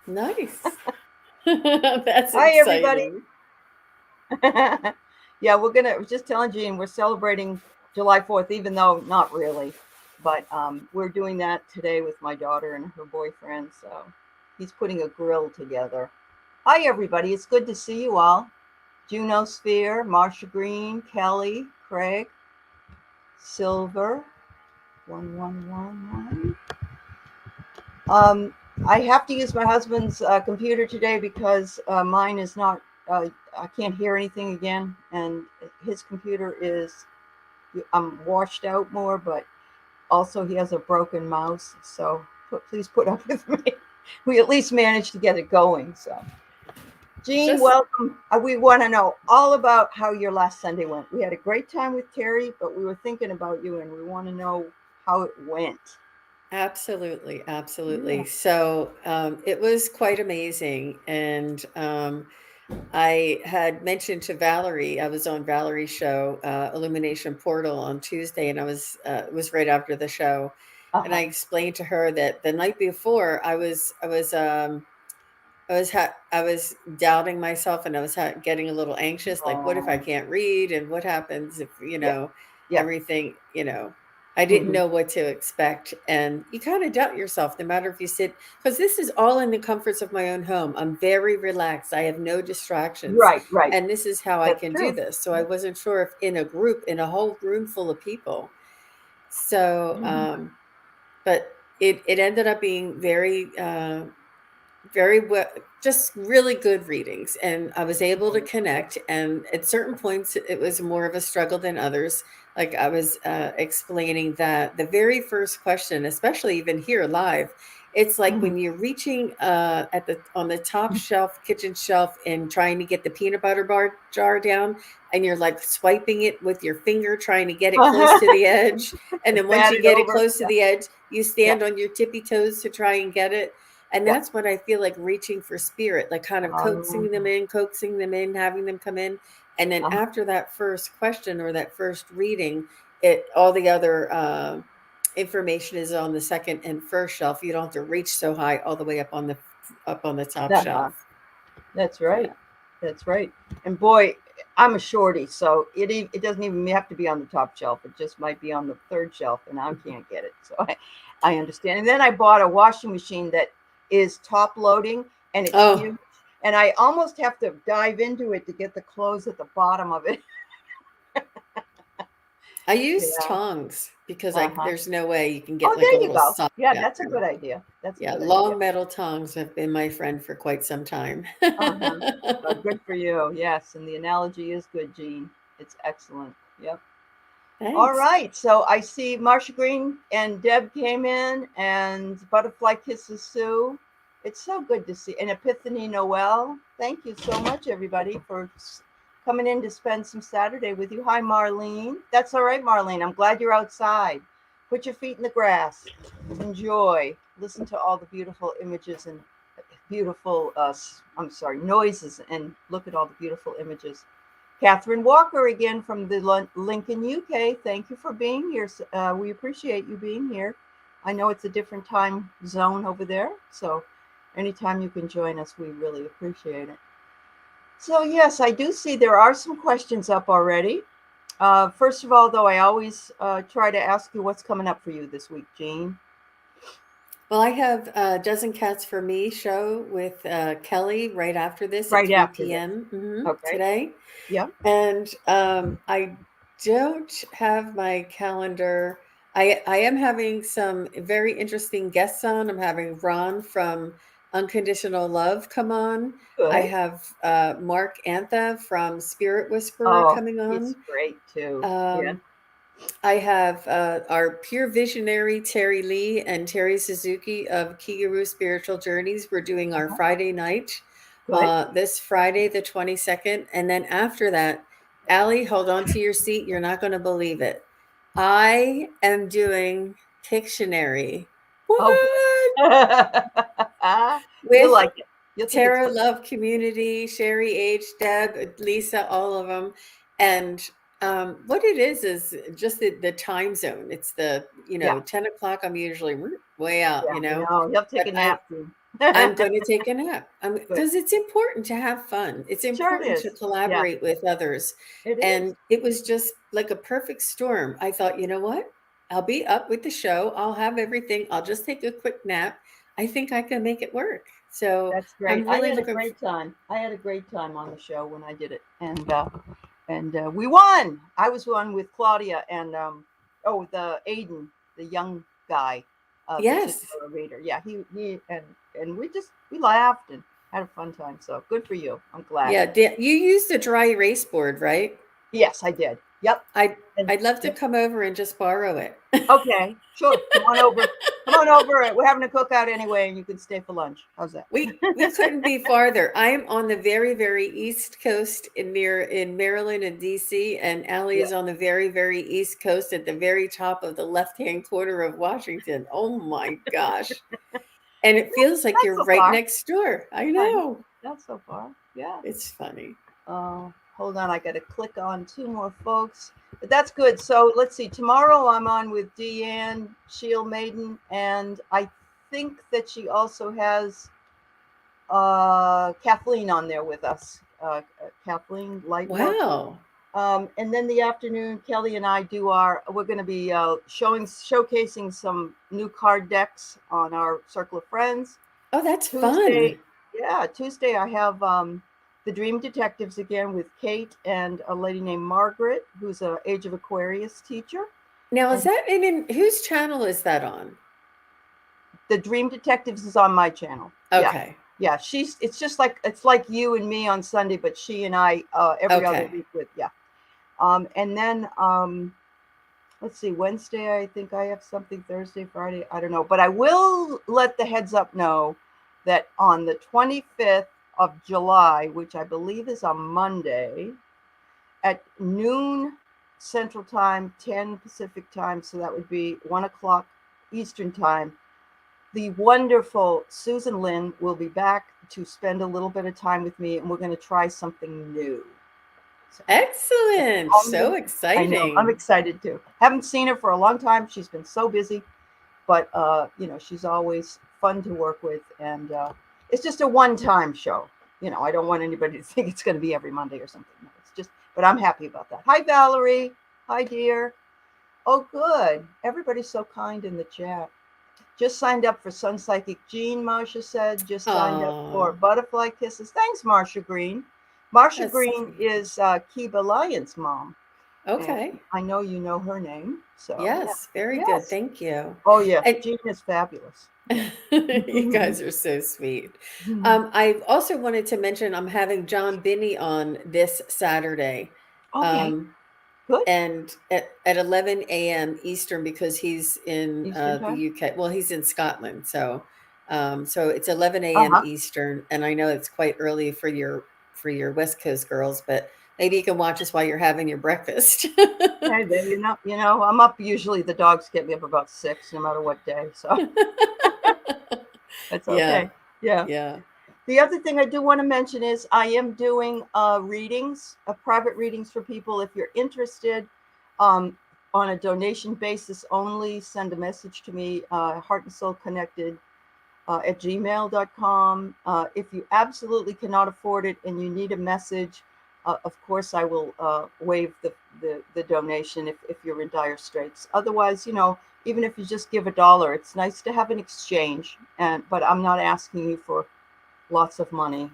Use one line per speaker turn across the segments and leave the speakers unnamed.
Nice. That's
Hi, everybody.
exciting.
Yeah, I was just telling Jean, we're celebrating July 4th, even though not really. But we're doing that today with my daughter and her boyfriend. So he's putting a grill together. Hi, everybody. It's good to see you all. Juno Sphere, Marsha Green, Kelly, Craig, Silver, 1111. Um, I have to use my husband's computer today because mine is not, I can't hear anything again. And his computer is, I'm washed out more, but also he has a broken mouse. So please put up with me. We at least managed to get it going. So, Jean,
Just
welcome. We want to know all about how your last Sunday went. We had a great time with Terry, but we were thinking about you and we want to know how it went.
absolutely,
Yeah.
absolutely. So it was quite amazing. And I had mentioned to Valerie, I was on Valerie's show, Illumination Portal on Tuesday, and it was right after the show.
Uh
And I
huh.
explained to her that the night before I was doubting myself, and I was getting a little anxious, like, what if I
Oh,
can't read, and what happens if,
yeah. Yeah.
everything, I didn't
Hmm.
know what to expect. And you kind of doubt yourself, no matter if you sit, because this is all in the comforts of my own home. I'm very relaxed. I have no distractions.
Right, right.
And this is how I
That's
can do
true.
this. So I
Yeah.
wasn't sure if in a whole room full of people. So,
Mhm.
but it ended up being very well, just really good readings, and I was able to connect. And at certain points it was more of a struggle than others. Like I was explaining that the very first question, especially even here live, it's like
Mhm.
when you're reaching at the on the top shelf, kitchen shelf, and trying to get the peanut butter bar jar down, and you're like swiping it with your finger trying to get it close to the edge. And then once
Bat
you
it
get it
over.
close to
Yeah,
the edge, you
yeah,
stand on your tippy toes to try and get it. And
yeah.
that's what I feel like, reaching for spirit, like kind of
Um,
coaxing them in, having them come in. And then
uh,
after that first question or that first reading, it all the other information is on the second and first shelf. You don't have to reach so high all the way up on the top
uh-huh.
shelf.
That's
Yeah.
right. That's right. And boy, I'm a shorty, so it doesn't even have to be on the top shelf. It just might be on the third shelf, and I can't get it. So I understand. And then I bought a washing machine that is top loading, and it's
Oh,
huge. And I almost have to dive into it to get the clothes at the bottom of it.
I use
Yeah.
tongs because
Uh huh.
there's no way you can get
Oh,
like a
there you
little
go.
sock
Yeah,
down
that's a
there.
good idea. That's a
Yeah,
good idea.
long metal tongs have been my friend for quite some time.
Uh-huh. Good for you. Yes, and the analogy is good, Jean. It's excellent. Yep. All
Thanks.
right. So I see Marsha Green and Deb came in, and Butterfly Kisses Sue. It's so good to see. And Epiphany Noel. Thank you so much, everybody, for coming in to spend some Saturday with you. Hi, Marlene. That's all right, Marlene. I'm glad you're outside. Put your feet in the grass. Enjoy. Listen to all the beautiful images and beautiful, I'm sorry, noises, and look at all the beautiful images. Catherine Walker again from the Lincoln, UK. Thank you for being here. We appreciate you being here. I know it's a different time zone over there, so anytime you can join us, we really appreciate it. So, yes, I do see there are some questions up already. First of all, though, I always try to ask you what's coming up for you this week, Jean.
Well, I have a Dozen Cats for Me show with Kelly right after this at
Right
3
after this.
p.m.
Okay.
Today.
Yeah.
And I don't have my calendar. I am having some very interesting guests on. I'm having Ron from Unconditional Love come on. I
Good.
have Mark Antha from Spirit Whisperer
Oh,
coming
it's
on.
great too. Yeah.
Um, I have our peer visionary Terry Lee and Terry Suzuki of Kigaru Spiritual Journeys. We're doing our
Uh-huh.
Friday night
Good.
this Friday, the 22nd. And then after that, Allie, hold on to your seat. You're not going to believe it. I am doing Pictionary.
Oh,
What?
you'll
With
like it. You'll think it's
Tara
fun.
Love Community, Sherry H, Deb, Lisa, all of them. And what it is just the time zone. It's
Yeah,
10 o'clock. I'm usually way out,
yeah, I know. You'll take
but
a nap too.
I'm going to take a nap.
Good.
Because it's important to have fun. It's
Sure it
important to
is. Yeah,
collaborate with others.
it is.
And it was just like a perfect storm. I thought, you know what? I'll be up with the show. I'll have everything. I'll just take a quick nap. I think I can make it work. So
That's great.
I'm
I
really
had a
looking.
great time. I had a great time on the show when I did it, and we won. I was one with Claudia and the Aiden, the young guy, the
Yes.
titular reader. Yeah, he and we laughed and had a fun time. So good for you. I'm glad.
Yeah. You used a dry erase board, right?
Yes, I did. Yep.
I'd,
And
I'd love to come over and just borrow it.
okay, sure. Come on over. Come on over. We're having a cookout anyway, and you can stay for lunch. How's that?
We couldn't be farther. I am on the very, very East Coast in Maryland and DC, and Allie
Yeah.
is on the very, very East Coast at the very top of the left-hand corner of Washington. Oh my gosh. And it feels like
Not
you're
so
right
far.
next door. I
I know.
know.
Not so far. Yeah.
It's funny.
Hold on, I got to click on two more folks. But that's good. So let's see. Tomorrow I'm on with Deanne, Shield Maiden, and I think that she also has Kathleen on there with us. Kathleen Lightworker.
Wow.
And then the afternoon, Kelly and I we're going to be showcasing some new card decks on our Circle of Friends.
Oh, that's
Tuesday,
fun.
yeah, Tuesday I have the Dream Detectives again with Kate and a lady named Margaret, who's a Age of Aquarius teacher.
Now, is
And
that in whose channel is that on?
the Dream Detectives is on my channel. Yeah.
Okay.
Yeah, it's like you and me on Sunday, but she and I every other
Okay.
week with and then let's see, Wednesday I think I have something, Thursday, Friday, I don't know, but I will let the heads up know that on the 25th of July, which I believe is a Monday, at noon Central Time, 10 Pacific Time, so that would be 1 o'clock Eastern Time, the wonderful Susan Lynn will be back to spend a little bit of time with me, and we're going to try something new. So,
Excellent. So
I know, I'm
exciting.
excited too. Haven't seen her for a long time. She's been so busy, but she's always fun to work with, and it's just a one-time show. I don't want anybody to think it's going to be every Monday or something. No, it's just, but I'm happy about that. Hi, Valerie. Hi, dear. Oh, good. Everybody's so kind in the chat. Just signed up for Sunpsychic Jean, Marsha said. Just signed up for
Oh,
Butterfly Kisses. Thanks, Marsha Green. Marsha
that's
Green
sweet.
is Kiba Lyon's mom. And
Okay.
I know you know her name. So, yeah.
Yes, very good.
Yes.
Thank you.
Oh, yeah.
And
Jean is fabulous. Yeah.
you guys are so sweet. I also wanted to mention I'm having John Binney on this Saturday,
Okay.
um,
Good.
and at 11 a.m. Eastern because he's in
Eastern
the
time.
UK. Well, he's in Scotland, so it's 11 a.m.
Uh-huh.
Eastern, and I know it's quite early for your West Coast girls, but maybe you can watch us while you're having your breakfast.
Hey, there, I'm up. Usually the dogs get me up about 6, no matter what day. So that's
Yeah,
okay. Yeah.
yeah.
The other thing I do want to mention is I am doing readings, private readings for people. If you're interested, on a donation basis only, send a message to me, heart and soul connected at gmail.com. If you absolutely cannot afford it and you need a message, of course, I will waive the donation if you're in dire straits. Otherwise, even if you just give $1, it's nice to have an exchange. But I'm not asking you for lots of money.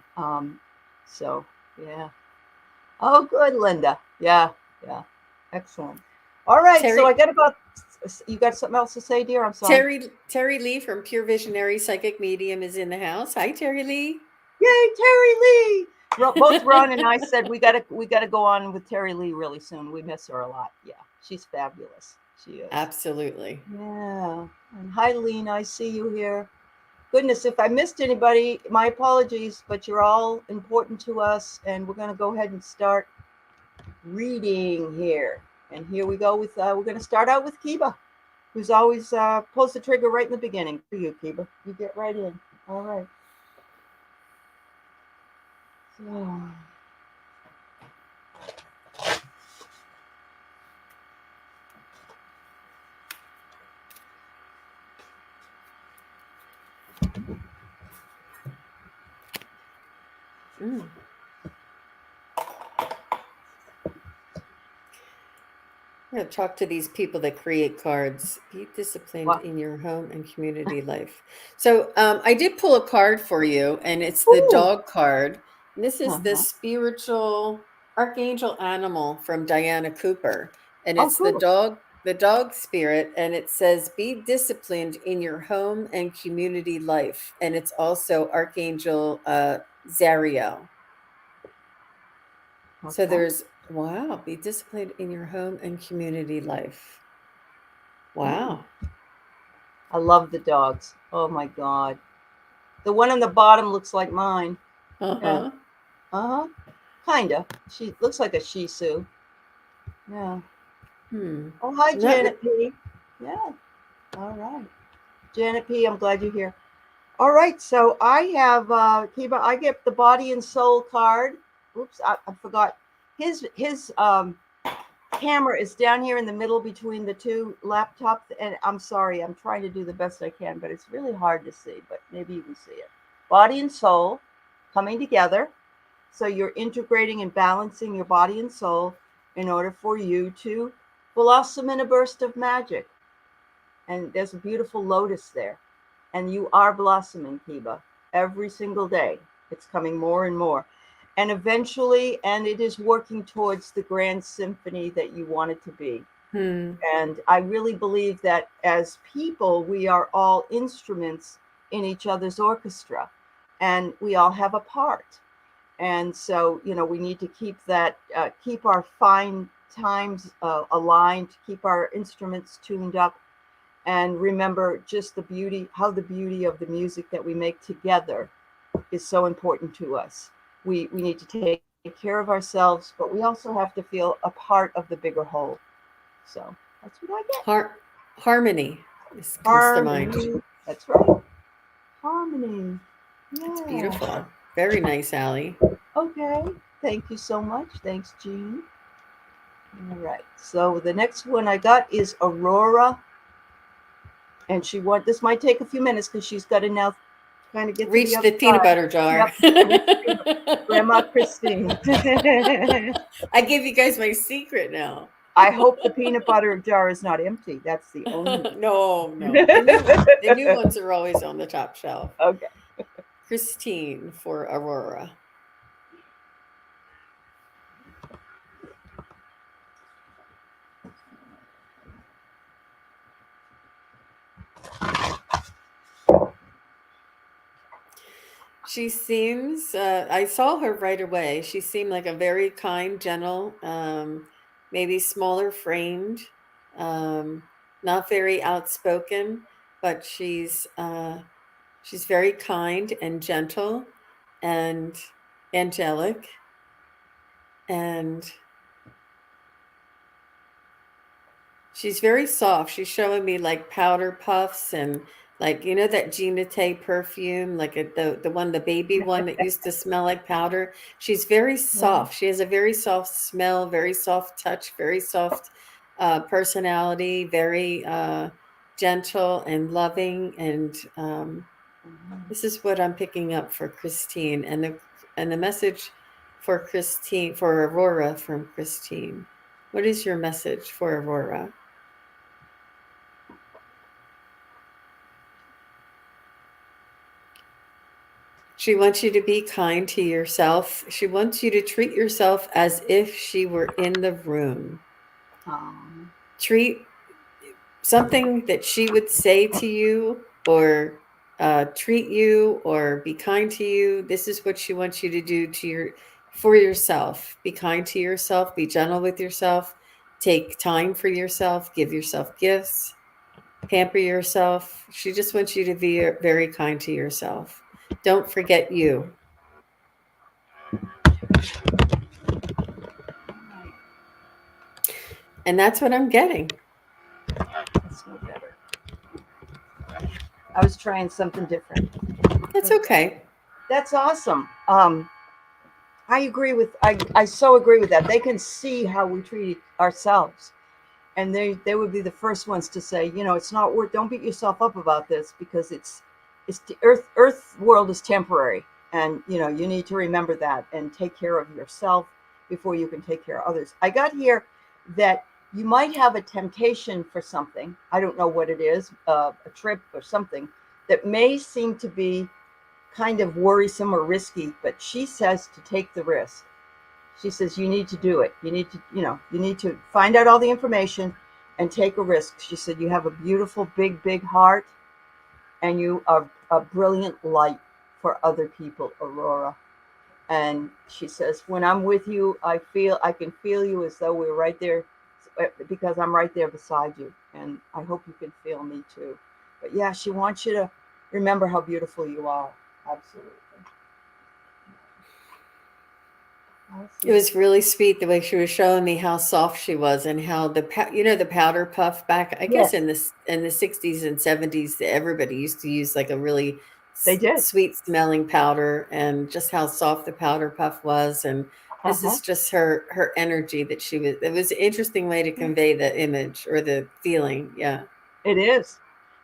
So, yeah. Oh, good, Linda. Yeah, yeah. Excellent. All right. So
Terry
you got something else to say, dear? I'm sorry.
Terry Lee from Pure Visionary Psychic Medium is in the house. Hi, Terry Lee.
Yay, Terry Lee. Both Ron and I said we gotta go on with Terry Lee really soon. We miss her a lot. Yeah, she's fabulous. She is.
Absolutely.
Yeah. And hi, Lean. I see you here. Goodness, if I missed anybody, my apologies, but you're all important to us, and we're going to go ahead and start reading here. And here we go with, we're going to start out with Kiba, who's always pulls the trigger right in the beginning. For you, Kiba. You get right in. All right. So.
Mm. I'm going to talk to these people that create cards. Be disciplined
Wow.
in your home and community life. So I did pull a card for you, and it's the
Ooh.
dog card. And this is the
Uh-huh.
spiritual archangel animal from Diana Cooper, and
Oh,
it's
cool.
the dog spirit, and it says, "Be disciplined in your home and community life." And it's also Archangel Zariel. So
Okay.
there's wow, be disciplined in your home and community life.
Mm.
Wow.
I love the dogs. Oh my God. The one on the bottom looks like mine. Yeah.
Uh-huh.
Uh-huh. Kinda. She looks like a Shih Tzu. Yeah.
Hmm.
Oh, hi,
Not re-
Janet P. Yeah. All right. Janet P., I'm glad you're here. All right. So I have, Kiba, I get the body and soul card. Oops, I forgot. His camera is down here in the middle between the two laptops. And I'm sorry, I'm trying to do the best I can, but it's really hard to see. But maybe you can see it. Body and soul coming together. So you're integrating and balancing your body and soul in order for you to blossom in a burst of magic. And there's a beautiful lotus there. And you are blossoming, Kiba, every single day. It's coming more and more. And eventually, and it is working towards the grand symphony that you want it to be.
hmm.
And I really believe that as people, we are all instruments in each other's orchestra, and we all have a part. And so, we need to keep that, keep our fine times aligned, keep our instruments tuned up, and remember just how the beauty of the music that we make together is so important to us. We need to take care of ourselves, but we also have to feel a part of the bigger whole. So that's what I get.
Harmony. This comes to mind.
Harmony. That's right. Harmony.
It's
Yeah.
beautiful. Very nice, Allie.
Okay. Thank you so much. Thanks, Jean. All right. So the next one I got is Aurora, and this might take a few minutes because she's got to now kind of get to the
Reach
other
the peanut
side.
butter jar.
Yep. Grandma Christine.
I give you guys my secret now.
I hope the peanut butter jar is not empty. That's the only.
No, no. The new ones are always on the top shelf.
Okay.
Christine for Aurora. She seems, I saw her right away. She seemed like a very kind, gentle, maybe smaller framed, um, not very outspoken, but she's very kind and gentle and angelic. And she's very soft. She's showing me like powder puffs and like that Gina Tay perfume, like the one, the baby one that used to smell like powder. She's very
Yeah.
soft. She has a very soft smell, very soft touch, very soft personality, very gentle and loving. And this is what I'm picking up for Christine, and the message for Aurora from Christine. What is your message for Aurora? She wants you to be kind to yourself. She wants you to treat yourself as if she were in the room.
Um,
Treat something that she would say to you, or treat you, or be kind to you. This is what she wants you to do for yourself. Be kind to yourself. Be gentle with yourself. Take time for yourself. Give yourself gifts. Pamper yourself. She just wants you to be very kind to yourself. Don't forget you. And that's what I'm getting.
that's no better. I was trying something different.
That's okay.
That's awesome. I agree with. I so agree with that. They can see how we treat ourselves, and they would be the first ones to say, it's not worth. Don't beat yourself up about this because it's the earth world is temporary, And, you need to remember that and take care of yourself before you can take care of others. I got here that you might have a temptation for something. I don't know what it is, a trip or something that may seem to be kind of worrisome or risky, but she says to take the risk. She says you need to do it. You need to, you need to find out all the information and take a risk. She said you have a beautiful, big, big heart, and you are a brilliant light for other people, Aurora. And she says, when I'm with you, I can feel you as though we're right there, because I'm right there beside you. And I hope you can feel me too. But yeah, she wants you to remember how beautiful you are. Absolutely.
It was really sweet the way she was showing me how soft she was and how the the powder puff back, I guess,
Yes,
in the 60s and 70s, everybody used to use like a really
they did.
sweet smelling powder, and just how soft the powder puff was. And this
Uh-huh.
is just her energy that she was. It was an interesting way to convey the image or the feeling. Yeah.
It is.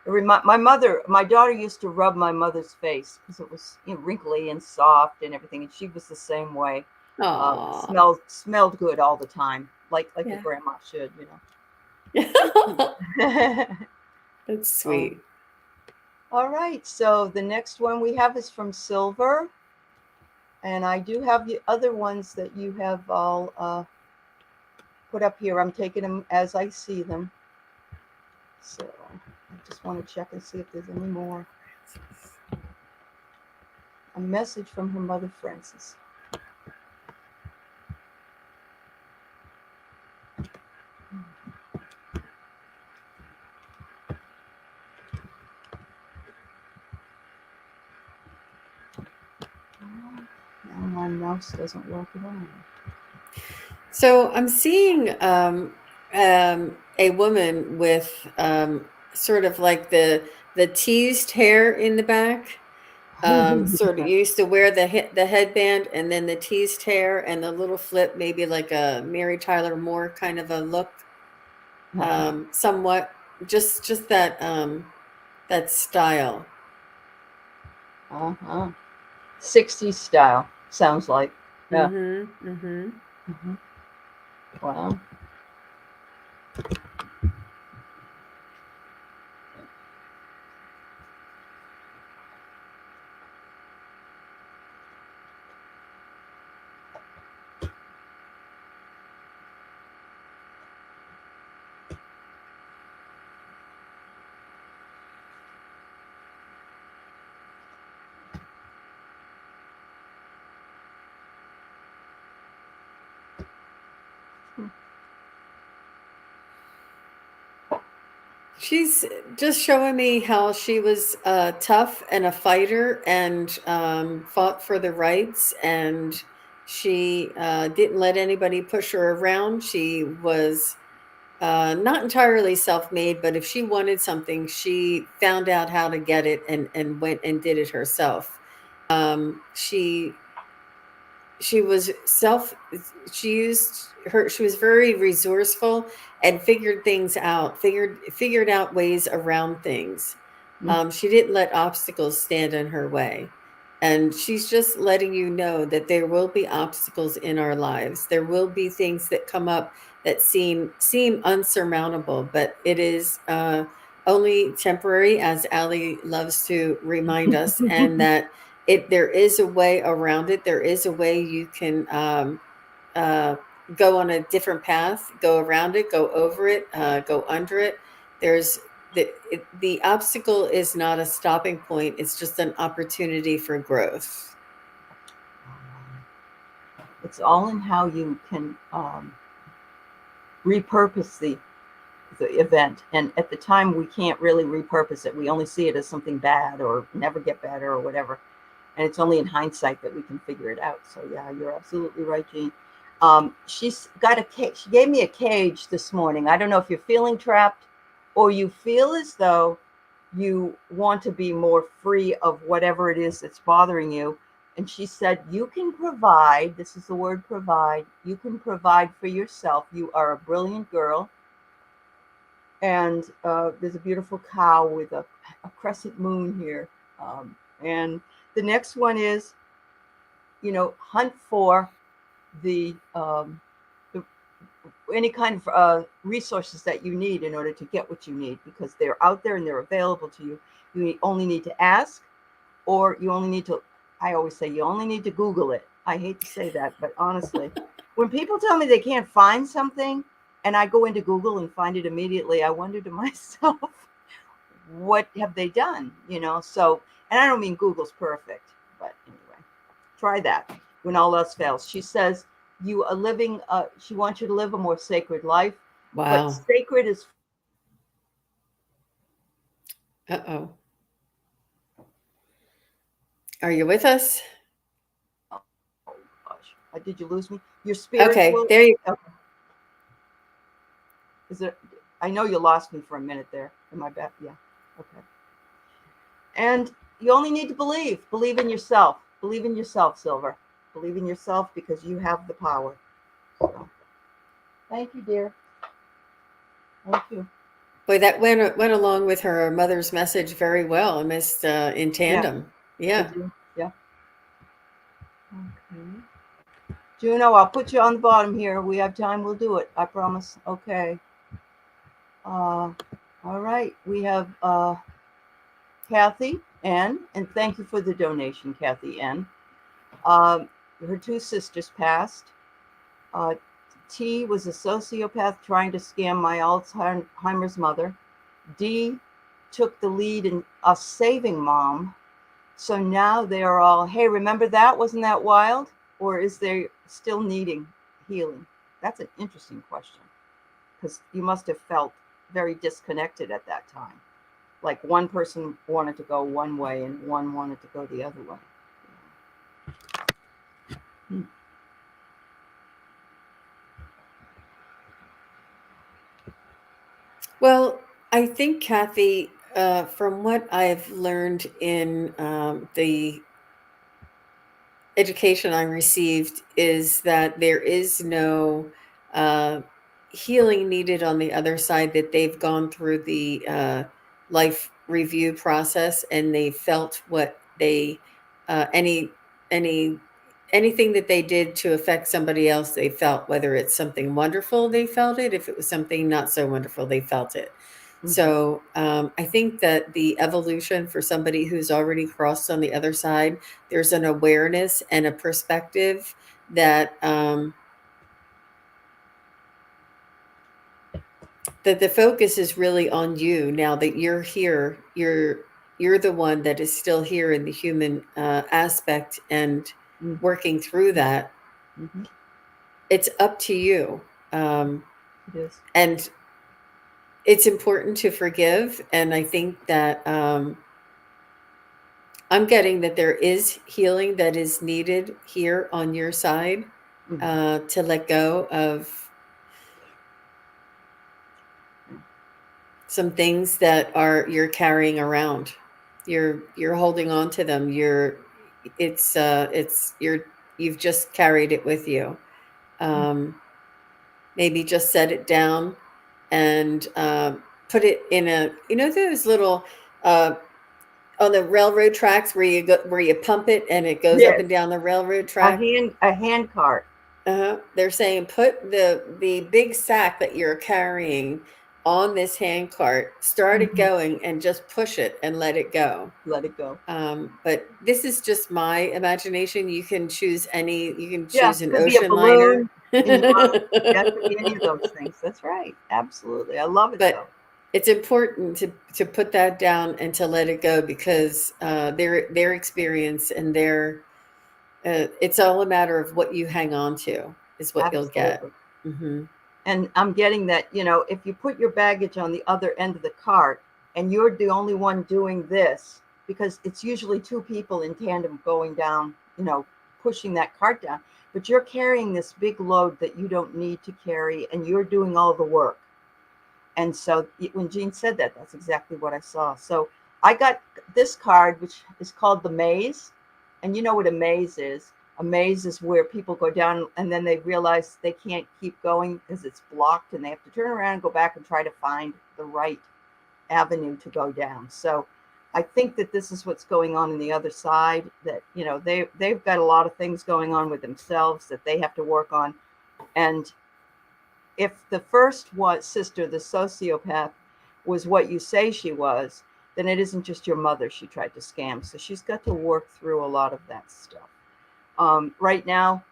My daughter used to rub my mother's face because it was, wrinkly and soft and everything, and she was the same way.
Aw.
Smelled good all the time, like a
Yeah.
grandma should,
That's
um,
sweet.
all right. So the next one we have is from Silver, and I do have the other ones that you have all put up here. I'm taking them as I see them. So I just want to check and see if there's any more. A message from her mother, Frances. Now my mouse doesn't work at all.
So I'm seeing a woman with sort of like the teased hair in the back. Sort of used to wear the headband and then the teased hair and the little flip, maybe like a Mary Tyler Moore kind of a look. Somewhat just that style.
Uh-huh. 60s style, sounds like. Yeah.
Mm-hmm. Mm-hmm.
Mhm. Wow.
She's just showing me how she was tough and a fighter and fought for the rights. And she didn't let anybody push her around. She was not entirely self made, but if she wanted something, she found out how to get it and went and did it herself. She was she was very resourceful and figured things out, figured out ways around things.
Mm.
She didn't let obstacles stand in her way, and she's just letting you know that there will be obstacles in our lives. There will be things that come up that seem unsurmountable, but it is only temporary, as Ali loves to remind us. And that there is a way around it. There is a way you can uh, go on a different path, go around it, go over it, go under it. There's the obstacle is not a stopping point. It's just an opportunity for growth.
It's all in how you can repurpose the event. And at the time, we can't really repurpose it. We only see it as something bad or never get better or whatever. And it's only in hindsight that we can figure it out. So yeah, you're absolutely right, Jean. She's got a cage. She gave me a cage this morning. I don't know if you're feeling trapped or you feel as though you want to be more free of whatever it is that's bothering you. And she said, you can provide, this is the word provide, you can provide for yourself. You are a brilliant girl. And there's a beautiful cow with a crescent moon here. And the next one is hunt for the, the any kind of resources that you need in order to get what you need, because they're out there and they're available to you. You only need to ask, or you only need to, I always say, you only need to Google it. I hate to say that, but honestly, when people tell me they can't find something and I go into Google and find it immediately, I wonder to myself, what have they done? So, and I don't mean Google's perfect, but anyway, try that when all else fails. She says you are living, she wants you to live a more sacred life, but
Wow.
sacred is.
Uh-oh. Are you with us?
Oh gosh, did you lose me? You're
Okay,
spiritual.
there you
Okay. Is there? I know you lost me for a minute there. Am I back? Yeah. Okay. And you only need to believe. Believe in yourself. Believe in yourself, Silver. Believe in yourself, because you have the power. So, thank you, dear. Thank you.
Boy, that went along with her mother's message very well, almost in
Yeah,
tandem.
I
Yeah.
do. Yeah. Okay. Juno, I'll put you on the bottom here. We have time. We'll do it. I promise. Okay. All right. We have Kathy N. And thank you for the donation, Kathy N. Her two sisters passed. Uh, T was a sociopath trying to scam my Alzheimer's mother. D took the lead in us saving mom. So now they are all, hey, remember that? Wasn't that wild? Or is there still needing healing? That's an interesting question, because you must have felt very disconnected at that time. Like one person wanted to go one way and one wanted to go the other way. Hmm.
Well, I think, Kathy, from what I've learned in the education I received, is that there is no uh, healing needed on the other side, that they've gone through the life review process and they felt what they, any anything that they did to affect somebody else, they felt, whether it's something wonderful, they felt it. If it was something not so wonderful, they felt it.
Mm-hmm.
So I think that the evolution for somebody who's already crossed on the other side, there's an awareness and a perspective that that the focus is really on you now that you're here. You're the one that is still here in the human aspect and
Mm-hmm.
working through that.
Mm-hmm.
It's up to you,
It is.
and it's important to forgive. And I think that I'm getting that there is healing that is needed here on your side,
Mm-hmm.
to let go of some things that are you're carrying around. You're holding on to them. You've just carried it with you. Um, Maybe just set it down and put it in those little uh, on the railroad tracks where you pump it and it goes up
Yes.
and down the railroad
A
track.
hand cart.
They're saying put the big sack that you're carrying on this hand cart, start it
Mm-hmm.
going, and just push it and let it go.
Let it go.
But this is just my imagination. You can choose any. You can
Yeah,
choose an
could be a
ocean liner.
balloon in your mouth. Yeah, it could be any of those things. That's right. Absolutely. I love it though.
But it's important to put that down and to let it go, because their experience and their it's all a matter of what you hang on to is what you'll get.
Absolutely.
Hmm.
And I'm getting that, if you put your baggage on the other end of the cart and you're the only one doing this, because it's usually two people in tandem going down, pushing that cart down, but you're carrying this big load that you don't need to carry and you're doing all the work. And so when Jean said that, that's exactly what I saw. So I got this card, which is called the maze. And you know what a maze is? A maze is where people go down and then they realize they can't keep going because it's blocked and they have to turn around and go back and try to find the right avenue to go down. So I think that this is what's going on the other side, that, they've got a lot of things going on with themselves that they have to work on. And if the first sister, the sociopath, was what you say she was, then it isn't just your mother she tried to scam. So she's got to work through a lot of that stuff. Right now,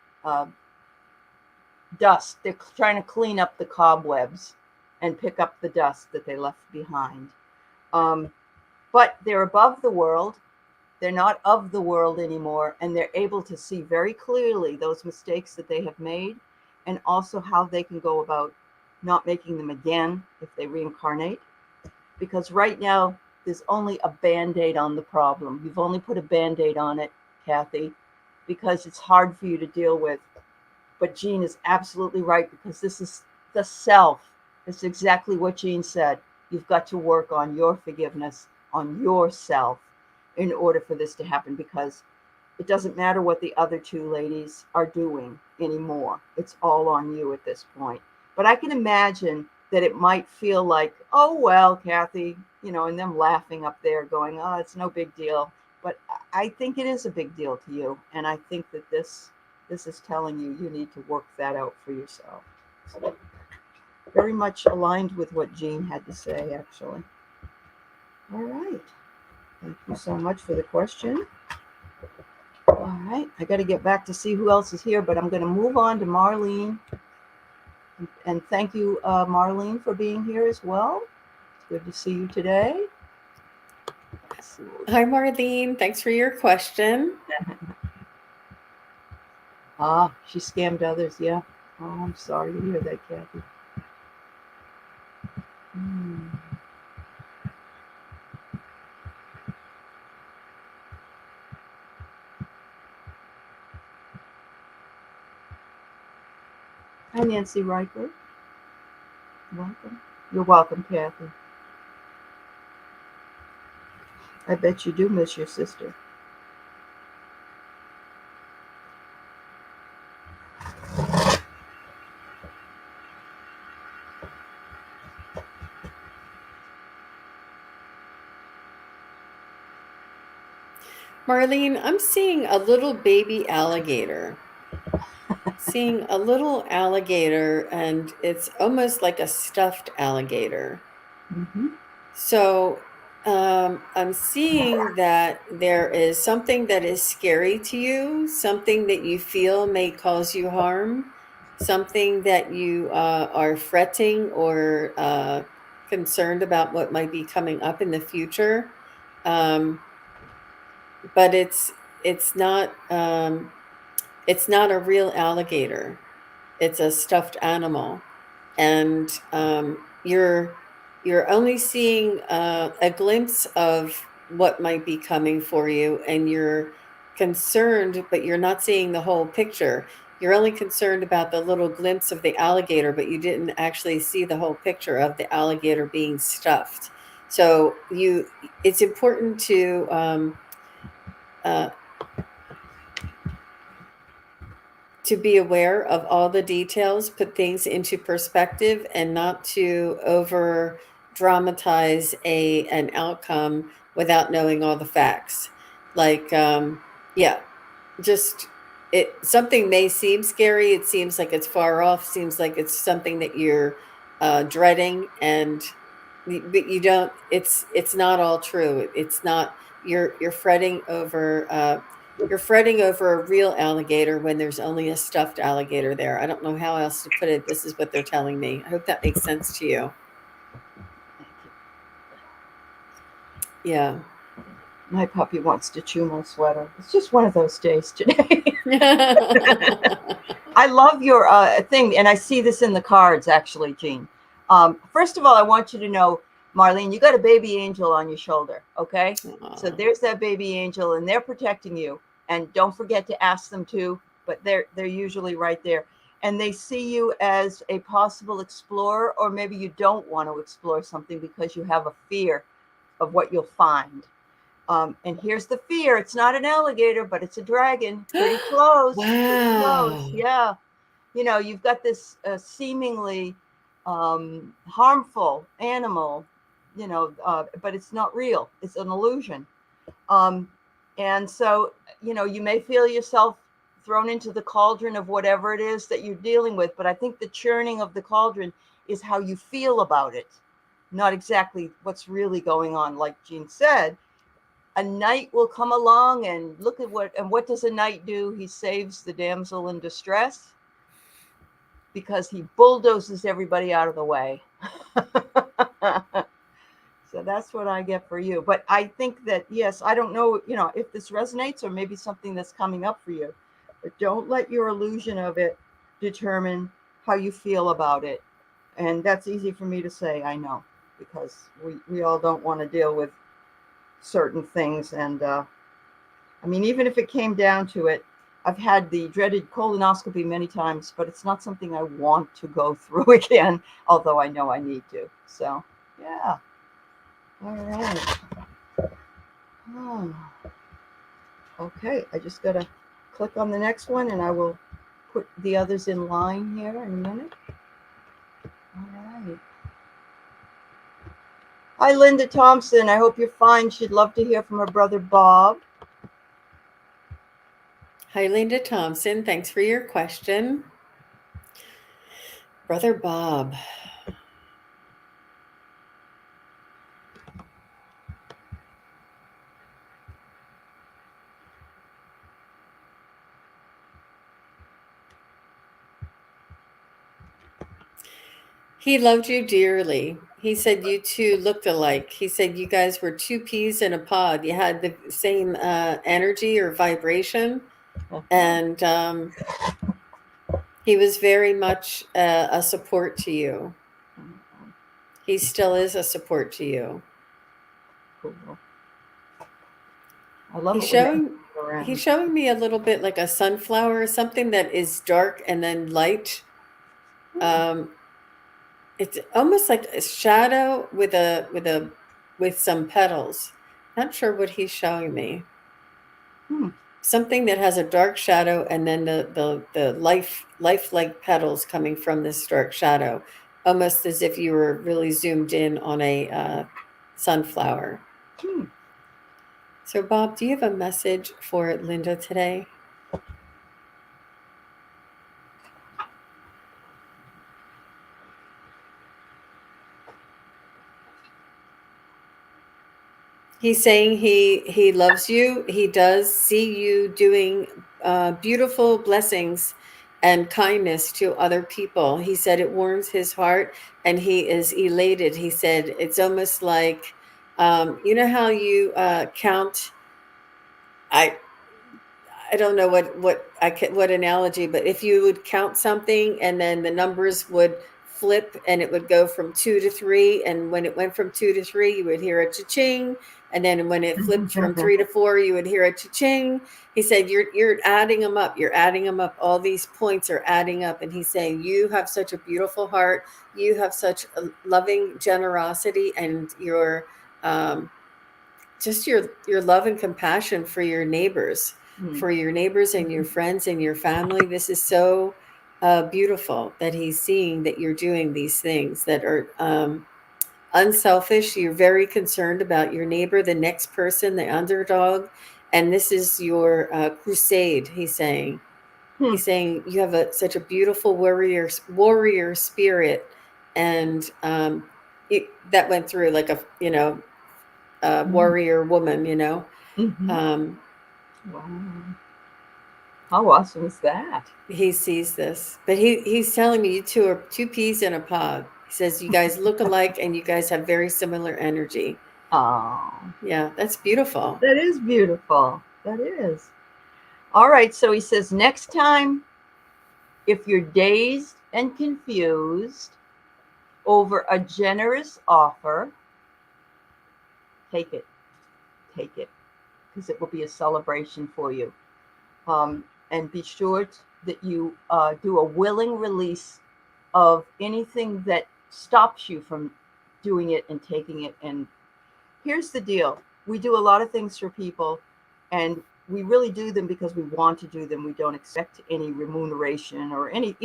dust. They're trying to clean up the cobwebs and pick up the dust that they left behind. But they're above the world. They're not of the world anymore, and they're able to see very clearly those mistakes that they have made, and also how they can go about not making them again if they reincarnate. Because right now, there's only a Band-Aid on the problem. You've only put a Band-Aid on it, Kathy, because it's hard for you to deal with. But Jean is absolutely right, because this is the self. It's exactly what Jean said. You've got to work on your forgiveness, on yourself, in order for this to happen, because it doesn't matter what the other two ladies are doing anymore. It's all on you at this point. But I can imagine that it might feel like, oh, well, Kathy, and them laughing up there going, oh, it's no big deal. But I think it is a big deal to you. And I think that this is telling you need to work that out for yourself. So, very much aligned with what Jean had to say, actually. All right. Thank you so much for the question. All right. I got to get back to see who else is here, but I'm going to move on to Marlene. And thank you, Marlene, for being here as well. It's good to see you today.
Hi, Marlene. Thanks for your question.
She scammed others. Yeah. Oh, I'm sorry to hear that, Kathy. Hi, Nancy Riker. Welcome. You're welcome, Kathy. I bet you do miss your sister.
Marlene, I'm seeing a little baby alligator. Seeing a little alligator, and it's almost like a stuffed alligator.
Mm-hmm.
So I'm seeing that there is something that is scary to you, something that you feel may cause you harm, something that you are fretting or concerned about what might be coming up in the future. But it's not a real alligator. It's a stuffed animal, and you're only seeing a glimpse of what might be coming for you, and you're concerned, but you're not seeing the whole picture. You're only concerned about the little glimpse of the alligator, but you didn't actually see the whole picture of the alligator being stuffed. So it's important uh, to be aware of all the details, put things into perspective, and not to over dramatize an outcome without knowing all the facts. Like, yeah, just something may seem scary. It seems like it's far off. Seems like it's something that you're dreading, but you don't. It's not all true. It's not. You're fretting over. You're fretting over a real alligator when there's only a stuffed alligator there. I don't know how else to put it. This is what they're telling me. I hope that makes sense to you. Yeah.
My puppy wants to chew my sweater. It's just one of those days today. I love your thing, and I see this in the cards, actually, Jean. First of all, I want you to know, Marlene, you got a baby angel on your shoulder, okay?
Aww.
So there's that baby angel, and they're protecting you. And don't forget to ask them to, but they're usually right there. And they see you as a possible explorer, or maybe you don't want to explore something because you have a fear of what you'll find. And here's the fear. It's not an alligator, but it's a dragon. Pretty close.
Wow.
Pretty close. Yeah. You've got this seemingly harmful animal but it's not real. It's an illusion. Um, and so, you may feel yourself thrown into the cauldron of whatever it is that you're dealing with. But I think the churning of the cauldron is how you feel about it, not exactly what's really going on. Like Jean said, a knight will come along and look at what does a knight do? He saves the damsel in distress because he bulldozes everybody out of the way. So that's what I get for you. But I think that, yes, I don't know, if this resonates or maybe something that's coming up for you. But don't let your illusion of it determine how you feel about it. And that's easy for me to say, I know, because we all don't want to deal with certain things. And even if it came down to it, I've had the dreaded colonoscopy many times, but it's not something I want to go through again, although I know I need to. So, yeah. All right. Oh. Okay, I just got to click on the next one and I will put the others in line here in a minute. All right. Hi, Linda Thompson. I hope you're fine. She'd love to hear from her brother, Bob.
Hi, Linda Thompson. Thanks for your question. Brother Bob. He loved you dearly. He said you two looked alike. He said you guys were two peas in a pod. You had the same energy or vibration. And he was very much a support to you. He still is a support to you.
Cool. I love
He's
it
he's showing me a little bit like a sunflower, something that is dark and then light. It's almost like a shadow with some petals. Not sure what he's showing me. Something that has a dark shadow and then the lifelike petals coming from this dark shadow, almost as if you were really zoomed in on a sunflower. So, Bob, do you have a message for Linda today? He's saying he loves you. He does see you doing beautiful blessings and kindness to other people. He said it warms his heart and he is elated. He said it's almost like, you know how you count. I don't know what analogy, but if you would count something and then the numbers would flip and it would go from 2 to 3, and when it went from 2 to 3 you would hear a cha-ching, and then when it flipped from 3 to 4 you would hear a cha-ching. He said you're adding them up, all these points are adding up, and he's saying you have such a beautiful heart, you have such a loving generosity, and your just your love and compassion for your neighbors, and your friends and your family. This is so beautiful that he's seeing that you're doing these things that are unselfish. You're very concerned about your neighbor, the next person, the underdog. And this is your crusade, he's saying. He's saying you have such a beautiful warrior spirit. And that went through like a warrior woman,
Wow. How awesome is that?
He sees this, but he's telling me you two are two peas in a pod. He says you guys look alike and you guys have very similar energy.
Oh,
yeah, that's beautiful.
That is beautiful. That is. All right, so he says next time, if you're dazed and confused over a generous offer, take it, because it will be a celebration for you. And be sure that you do a willing release of anything that stops you from doing it and taking it. And here's the deal. We do a lot of things for people, and we really do them because we want to do them. We don't expect any remuneration or any,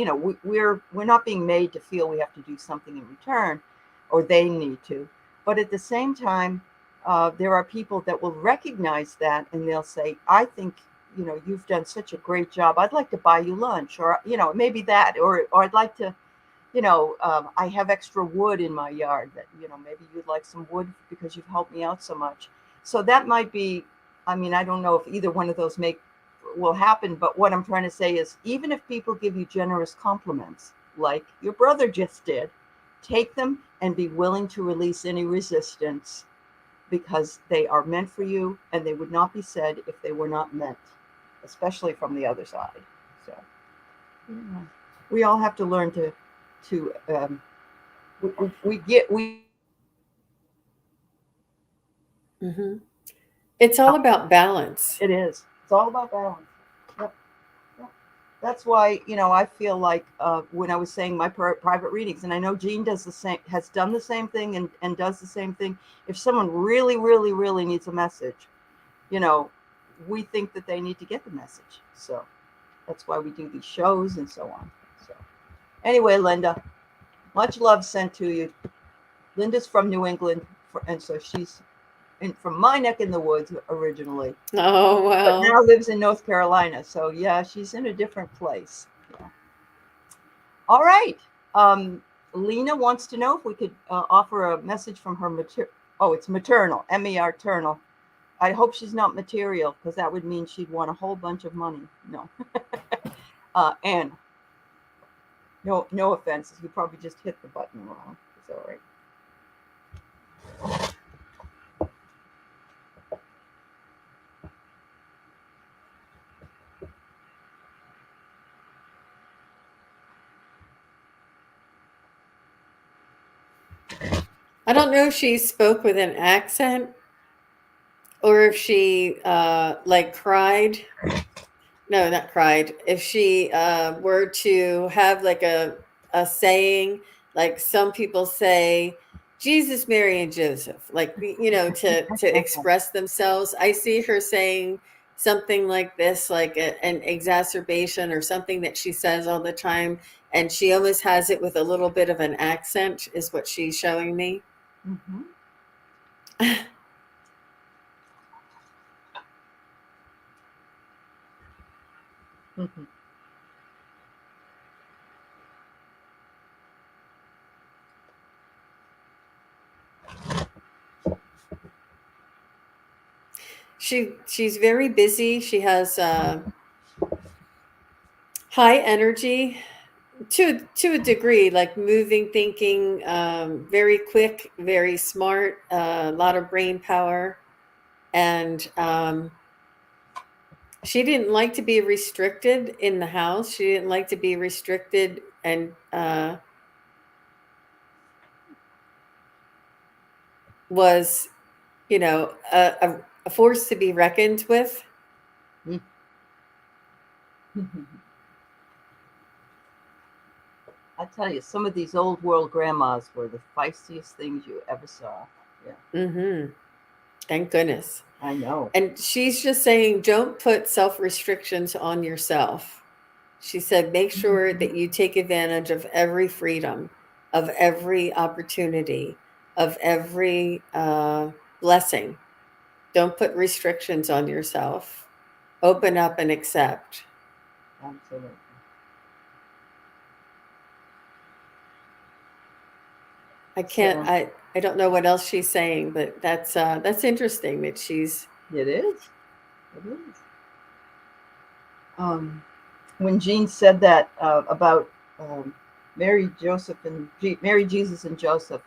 we're not being made to feel we have to do something in return, or they need to. But at the same time, there are people that will recognize that and they'll say, I think, you've done such a great job. I'd like to buy you lunch, or, maybe that, or I'd like to, I have extra wood in my yard that, maybe you'd like some wood because you've helped me out so much. So that might be, I mean, I don't know if either one of those will happen, but what I'm trying to say is, even if people give you generous compliments, like your brother just did, take them and be willing to release any resistance, because they are meant for you and they would not be said if they were not meant, especially from the other side. So we all have to learn to we
Mm-hmm. It's all about balance.
it is. It's all about balance. Yep. Yep. That's why, I feel like when I was saying my private readings, and I know Jean does the same, has done the same thing, and does the same thing. If someone really, really, really needs a message, we think that they need to get the message. So that's why we do these shows and so on. So anyway, Linda, much love sent to you. Linda's from New England, and so she's from my neck in the woods originally.
Oh,
But
well.
now lives in North Carolina. So yeah, she's in a different place. Yeah. All right. Lena wants to know if we could offer a message from her it's maternal, MER-ternal. I hope she's not material, because that would mean she'd want a whole bunch of money. No. And no offense. You probably just hit the button wrong. It's all right.
I don't know if she spoke with an accent or if she like cried. No, not cried. If she were to have like a saying, like some people say, Jesus, Mary, and Joseph, like, to express themselves. I see her saying something like this, like an exacerbation or something that she says all the time, and she almost has it with a little bit of an accent, is what she's showing me.
Mm-hmm. Mm-hmm.
She's very busy. She has high energy to a degree, like moving, thinking, very quick, very smart, a lot of brain power, and she didn't like to be restricted in the house. She didn't like to be restricted, and was, a force to be reckoned with.
Mm-hmm. I tell you, some of these old world grandmas were the feistiest things you ever saw. Yeah.
Mm-hmm. Thank goodness.
I know.
And she's just saying, don't put self restrictions on yourself. She said, make sure that you take advantage of every freedom, of every opportunity, of every blessing. Don't put restrictions on yourself. Open up and accept.
Absolutely.
I can't.
So,
I don't know what else she's saying, but that's interesting that she's.
it is. It is. When Jean said that about Mary, Joseph, and Mary, Jesus, and Joseph,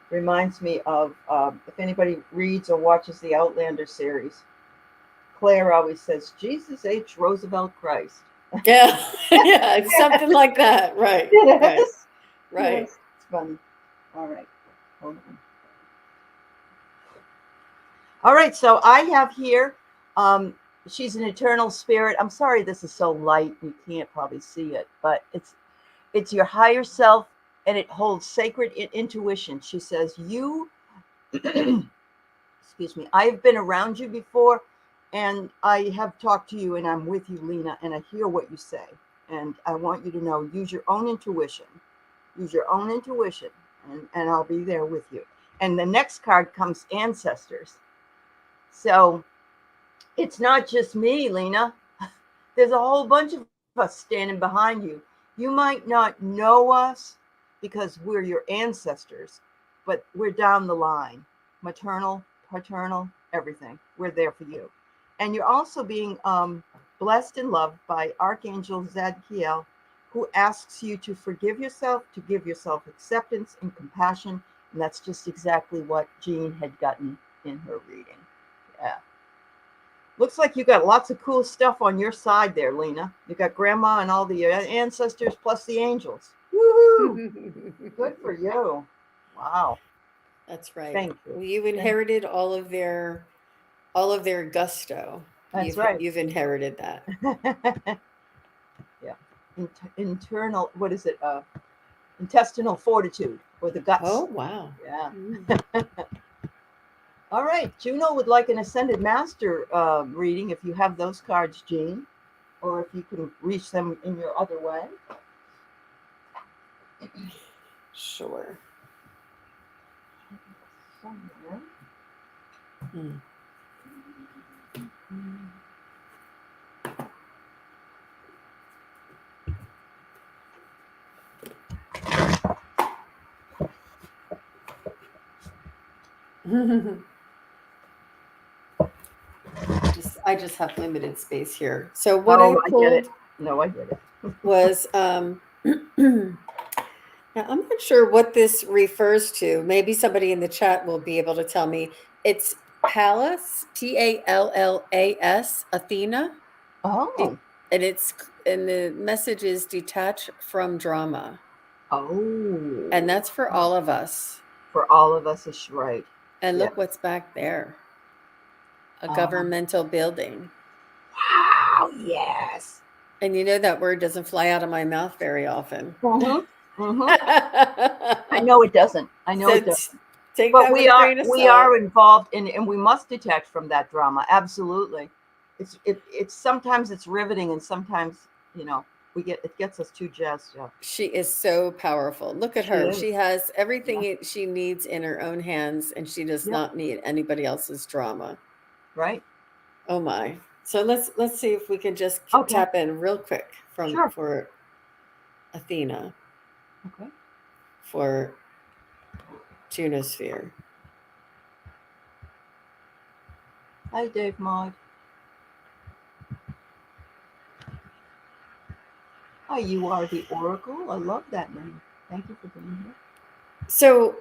reminds me of if anybody reads or watches the Outlander series, Claire always says Jesus H. Roosevelt Christ.
Yeah, yeah, it's something like that. Right,
Yes.
right.
Yes. It's funny. All right. Hold on. All right. So I have here, she's an eternal spirit. I'm sorry this is so light. You can't probably see it, but it's your higher self, and it holds sacred intuition. She says, you, excuse me, I've been around you before, and I have talked to you, and I'm with you, Lena, and I hear what you say. And I want you to know, use your own intuition. Use your own intuition, and I'll be there with you. And the next card comes ancestors. So it's not just me, Lena. There's a whole bunch of us standing behind you. You might not know us because we're your ancestors, but we're down the line. Maternal, paternal, everything. We're there for you. And you're also being blessed and loved by Archangel Zadkiel, who asks you to forgive yourself, to give yourself acceptance and compassion. And that's just exactly what Jean had gotten in her reading. Yeah. Looks like you got lots of cool stuff on your side there, Lena. You got grandma and all the ancestors plus the angels. Woohoo! Good for you. Wow.
That's right.
Thank you.
Well, you inherited all of their gusto.
That's right.
You've inherited that.
Yeah. Internal, what is it? Intestinal fortitude, or the guts.
Oh, wow.
Yeah. All right. Juno would like an Ascended Master reading if you have those cards, Jean, or if you can reach them in your other way.
Sure.
Somewhere.
Hmm. I just have limited space here. So what I
get
pulled
it. No, I get it.
was now I'm not sure what this refers to. Maybe somebody in the chat will be able to tell me. It's Pallas, Pallas, Athena,
Oh.
and the message is detach from drama.
Oh.
And that's for all of us.
For all of us, is right.
And
Yeah.
look what's back there. A governmental building.
Wow, yes.
And you know that word doesn't fly out of my mouth very often.
Mm-hmm. Mm-hmm. I know it doesn't. I know it doesn't.
Take
but
that with a grain of
we
salt.
are involved in, and we must detach from that drama. Absolutely. It's sometimes it's riveting, and sometimes, you know, it gets us too jazzed up.
She is so powerful. Look at her. She has everything she needs in her own hands, and she does not need anybody else's drama.
Right.
Oh my. So let's see if we can just tap in real quick for Athena.
Okay.
For Junosphere.
Hi, Dave Maud. Hi, you are the Oracle. I love that name. Thank you for being here.
So,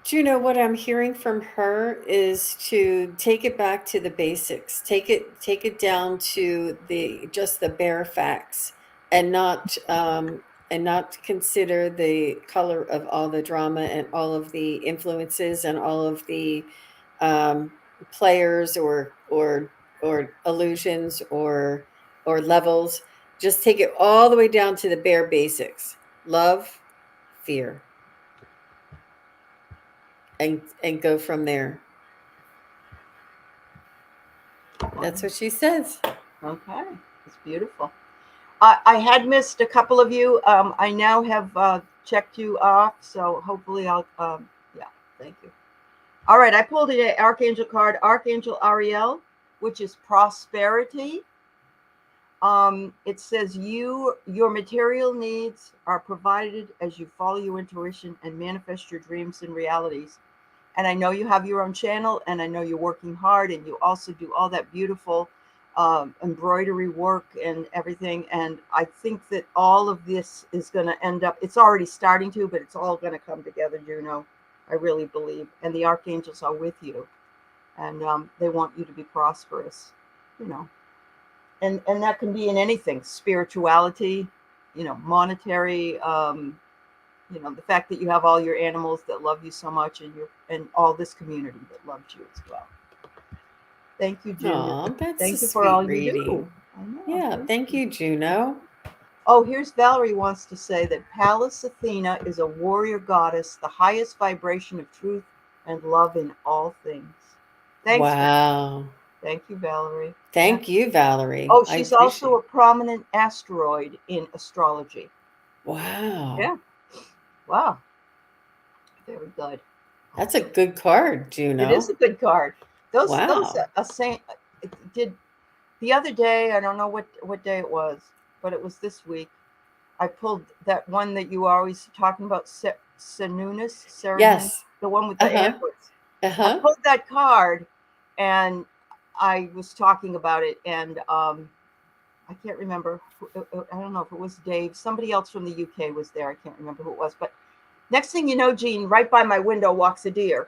Juno, what I'm hearing from her is to take it back to the basics. Take it down to just the bare facts, and not consider the color of all the drama and all of the influences and all of the players or illusions or levels. Just take it all the way down to the bare basics: love, fear. And go from there. That's what she says.
Okay, it's beautiful. I had missed a couple of you. I now have checked you off, so hopefully I'll. Yeah, thank you. All right, I pulled an Archangel card, Archangel Ariel, which is prosperity. It says your material needs are provided as you follow your intuition and manifest your dreams and realities. And I know you have your own channel, and I know you're working hard, and you also do all that beautiful embroidery work and everything. And I think that all of this is going to end up, it's already starting to, but it's all going to come together, Juno. I really believe. And the archangels are with you, and they want you to be prosperous, you know. And that can be in anything, spirituality, you know, monetary, you know, the fact that you have all your animals that love you so much, and all this community that loves you as well. Thank you, Juno. Thank you for all you do.
Yeah, thank you, Juno.
Oh, here's Valerie wants to say that Pallas Athena is a warrior goddess, the highest vibration of truth and love in all things. Thanks.
Wow.
Thank you, Valerie.
Thank you, Valerie.
Oh, she's also a prominent asteroid in astrology.
Wow.
Yeah. Wow. Very good.
That's a good card,
It is
Juno.
a good card. Those
Wow.
a saint did the other day. I don't know what day it was, but it was this week. I pulled that one that you are always talking about, Serenus,
Yes.
the one with the
Uh-huh.
antlers. I
Uh-huh.
pulled that card, and I was talking about it, and I can't remember. I don't know if it was Dave. Somebody else from the UK was there. I can't remember who it was. But next thing you know, Jean, right by my window walks a deer.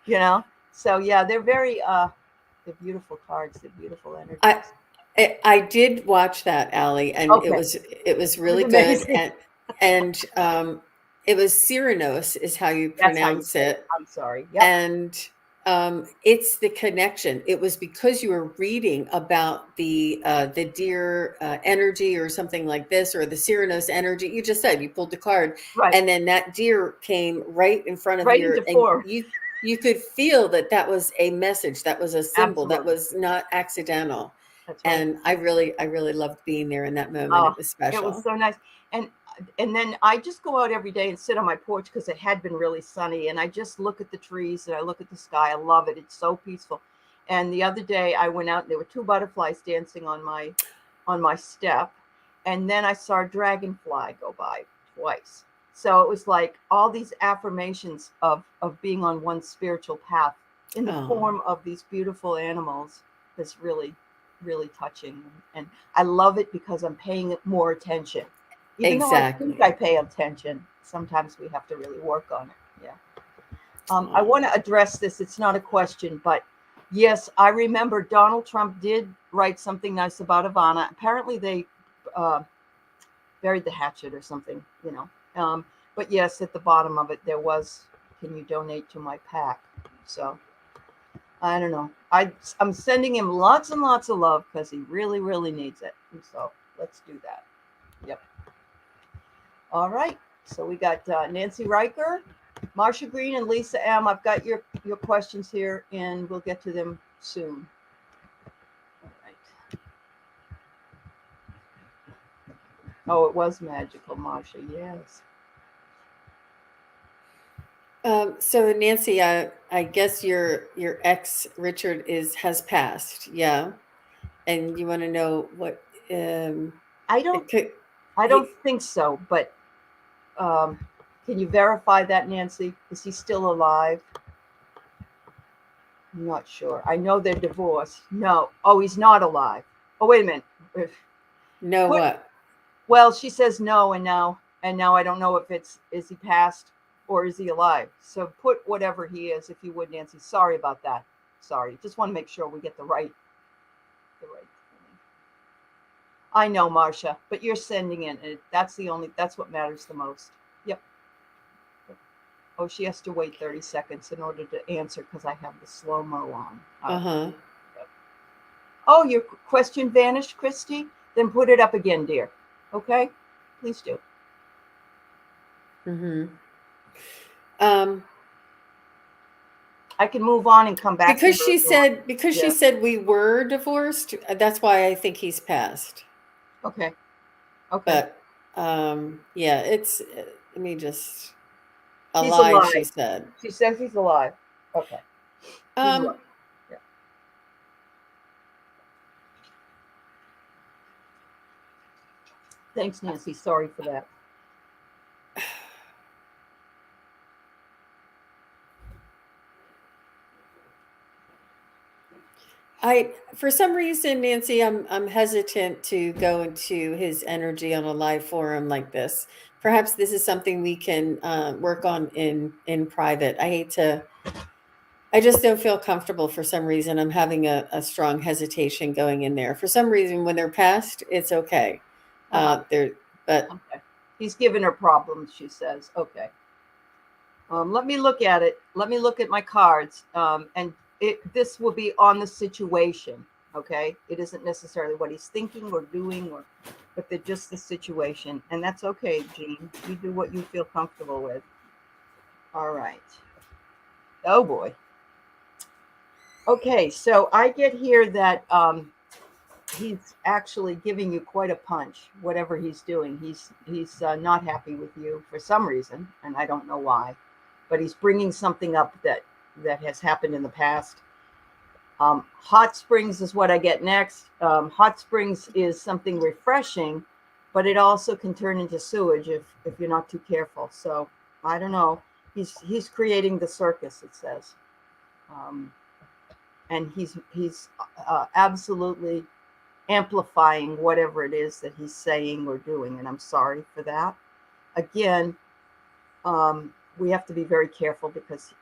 You know. So yeah, they're beautiful cards. They're beautiful
I
energies.
I did watch that, Allie, and
Okay,
it was
it was
really good,
amazing.
and it was Cyranos is how you
That's how you
pronounce
say it.
it,
I'm sorry. Yep.
and it's the connection. It was because you were reading about the deer energy or something like this, or the Cyranos energy. You just said you pulled the card,
Right.
and then that deer came right in front of
Right
your,
into
and
form.
you could feel that that was a message, that was a symbol, that
Absolutely.
was not accidental.
That's right.
And I really loved being there in that moment.
Oh,
It was
it was
special.
so nice. And and then I just go out every day and sit on my porch because it had been really sunny, and I just look at the trees and I look at the sky. I love it. It's so peaceful. And the other day I went out and there were two butterflies dancing on my step, and then I saw a dragonfly go by twice. So it was like all these affirmations of being on one spiritual path in the
Oh,
form of these beautiful animals is really, really touching. And I love it because I'm paying more attention. Even though I think I
exactly.
pay attention, sometimes we have to really work on it. Yeah. I
Oh,
want to address this. It's not a question, but yes, I remember Donald Trump did write something nice about Ivana. Apparently, they uh, buried the hatchet or something, you know. But yes, at the bottom of it, there was, "Can you donate to my PAC?" So I don't know. I'm sending him lots and lots of love because he really, really needs it. And so let's do that. Yep. All right. So we got Nancy Riker, Marsha Green, and Lisa M. I've got your questions here, and we'll get to them soon. All right. Oh, it was magical, Marsha. Yes.
so Nancy, I guess your ex Richard is has passed, yeah, and you want to know what
I don't.
it could
I don't
he
think so. But um, can you verify that, Nancy? Is he still alive? I'm not sure. I know they're divorced. No. Oh, he's not alive. Oh, wait a minute.
know
Put
what?
Well, she says no, and now I don't know if is he passed or is he alive. So put whatever he is, if you would, Nancy. Sorry about that. Sorry. Just want to make sure we get the right thing. I know, Marcia, but you're sending in, and that's what matters the most. Yep. Oh, she has to wait 30 seconds in order to answer because I have the slow mo on.
Uh-huh.
Yep. Oh, your question vanished, Christy? Then put it up again, dear. Okay? Please do.
Mm-hmm. Um,
I can move on and come back to her if you want.
because she
Yeah.
said we were divorced, that's why I think he's passed.
Okay. Okay.
But yeah, it's let me just
He's
alive, she
alive.
said.
She says he's alive. Okay. He's alive.
Um,
Yeah. Thanks, Nancy. Sorry for that.
for some reason, Nancy, I'm hesitant to go into his energy on a live forum like this. Perhaps this is something we can work on in private. I just don't feel comfortable for some reason. I'm having a strong hesitation going in there. For some reason, when they're past, it's okay.
Uh-huh.
There, but
Okay. He's given her problems, she says. Okay. Let me look at it. Let me look at my cards. And this will be on the situation. Okay. It isn't necessarily what he's thinking or doing, but they're just the situation. And that's okay, Jean. You do what you feel comfortable with. All right. Oh boy. Okay, so I get here that he's actually giving you quite a punch. Whatever he's doing, he's not happy with you for some reason, and I don't know why. but he's bringing something up that has happened in the past. Hot springs is what I get next. Hot springs is something refreshing, but it also can turn into sewage if you're not too careful. So I don't know. He's creating the circus, it says, and he's absolutely amplifying whatever it is that he's saying or doing, and I'm sorry for that. Again, we have to be very careful because,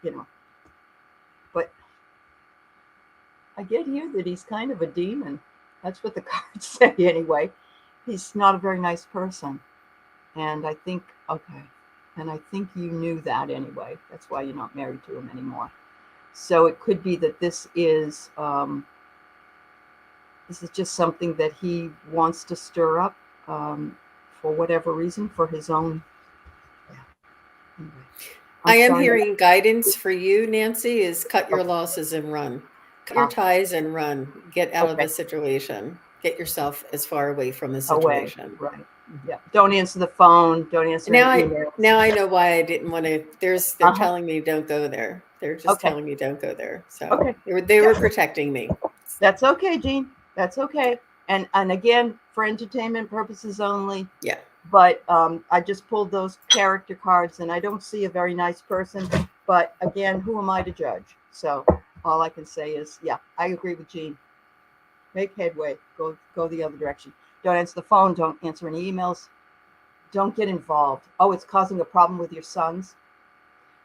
but I get here that he's kind of a demon. That's what the cards say anyway. He's not a very nice person. And I think, okay, and I think you knew that anyway. That's why you're not married to him anymore. So it could be that this is just something that he wants to stir up for whatever reason, for his own. Yeah. Anyway,
I am hearing guidance for you, Nancy, is cut your losses and run. Cut your ties and run. Get out of the situation. Get yourself as far away from the situation.
Away. Right. Yeah. Don't answer the phone. Don't answer emails.
Now I know why I didn't want to. They're telling me don't go there. They're just telling me don't go there. So they were protecting me.
That's okay, Jean. That's okay. And again, for entertainment purposes only.
Yeah.
But I just pulled those character cards, and I don't see a very nice person. But again, who am I to judge? So all I can say is, yeah, I agree with Jean. Make headway. Go the other direction. Don't answer the phone. Don't answer any emails. Don't get involved. Oh, it's causing a problem with your sons.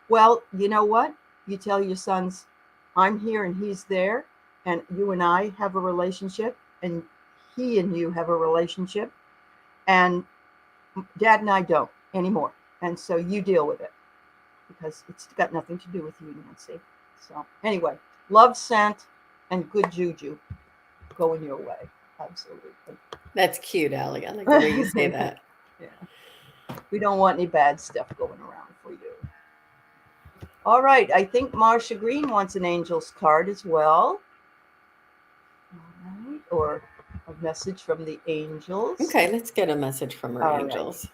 Well, you know what? You tell your sons, I'm here and he's there, and you and I have a relationship, and he and you have a relationship, and Dad and I don't anymore. And so you deal with it because it's got nothing to do with you, Nancy. So anyway, love sent and good juju going your way. Absolutely.
That's cute, Allie. I like the way you say that.
Yeah. We don't want any bad stuff going around for you. All right. I think Marsha Green wants an angel's card as well. All right. Or a message from the angels.
Okay, let's get a message from our angels. Right.